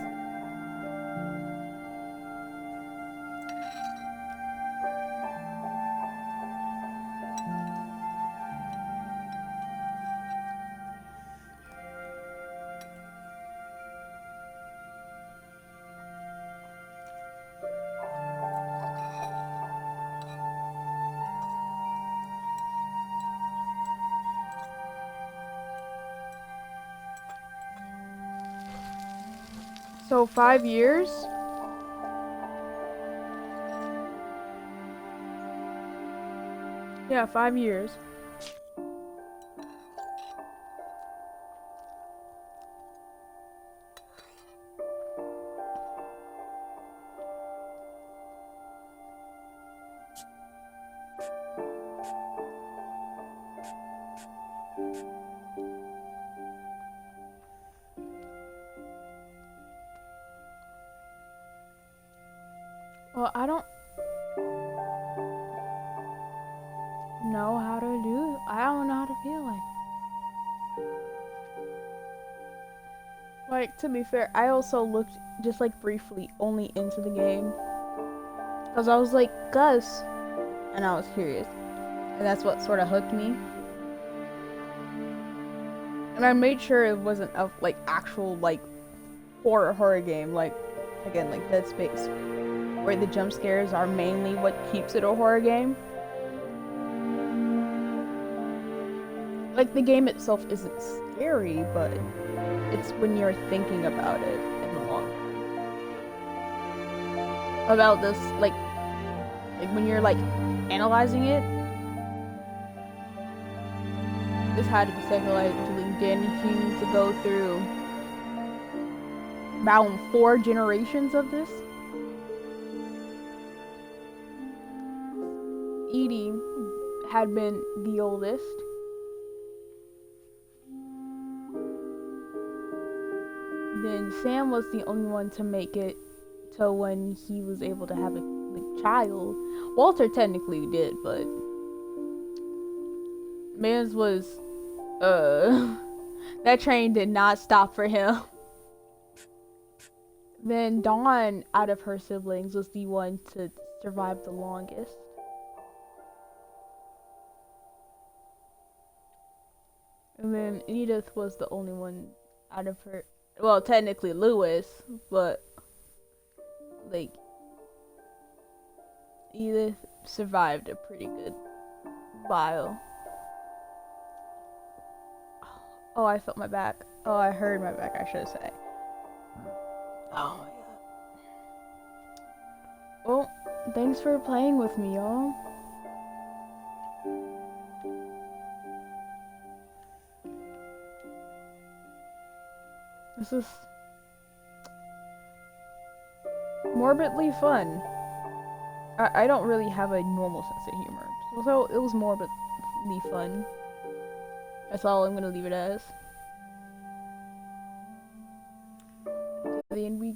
So 5 years? Yeah, 5 years. Well, I don't know how to do. I don't know how to feel like. Like, to be fair, I also looked just like briefly only into the game. Because I was like, Gus. And I was curious. And that's what sort of hooked me. And I made sure it wasn't a like actual like horror game, like again like Dead Space, where the jump scares are mainly what keeps it a horror game. Like, the game itself isn't scary, but it's when you're thinking about it in the long run. About this, like when you're like analyzing it. This had to be psychologically damaging to go through about 4 generations of this. Edie had been the oldest. Then Sam was the only one to make it to when he was able to have a child. Walter technically did, but man's was that train did not stop for him. Then Dawn, out of her siblings, was the one to survive the longest. And then Edith was the only one out of her. Well, technically Lewis, but like Edith survived a pretty good while. Oh, I felt my back. Oh, I heard my back, I should say. Oh my god. Well, thanks for playing with me, y'all. This is morbidly fun. I don't really have a normal sense of humor, so it was morbidly fun. That's all I'm gonna leave it as. and we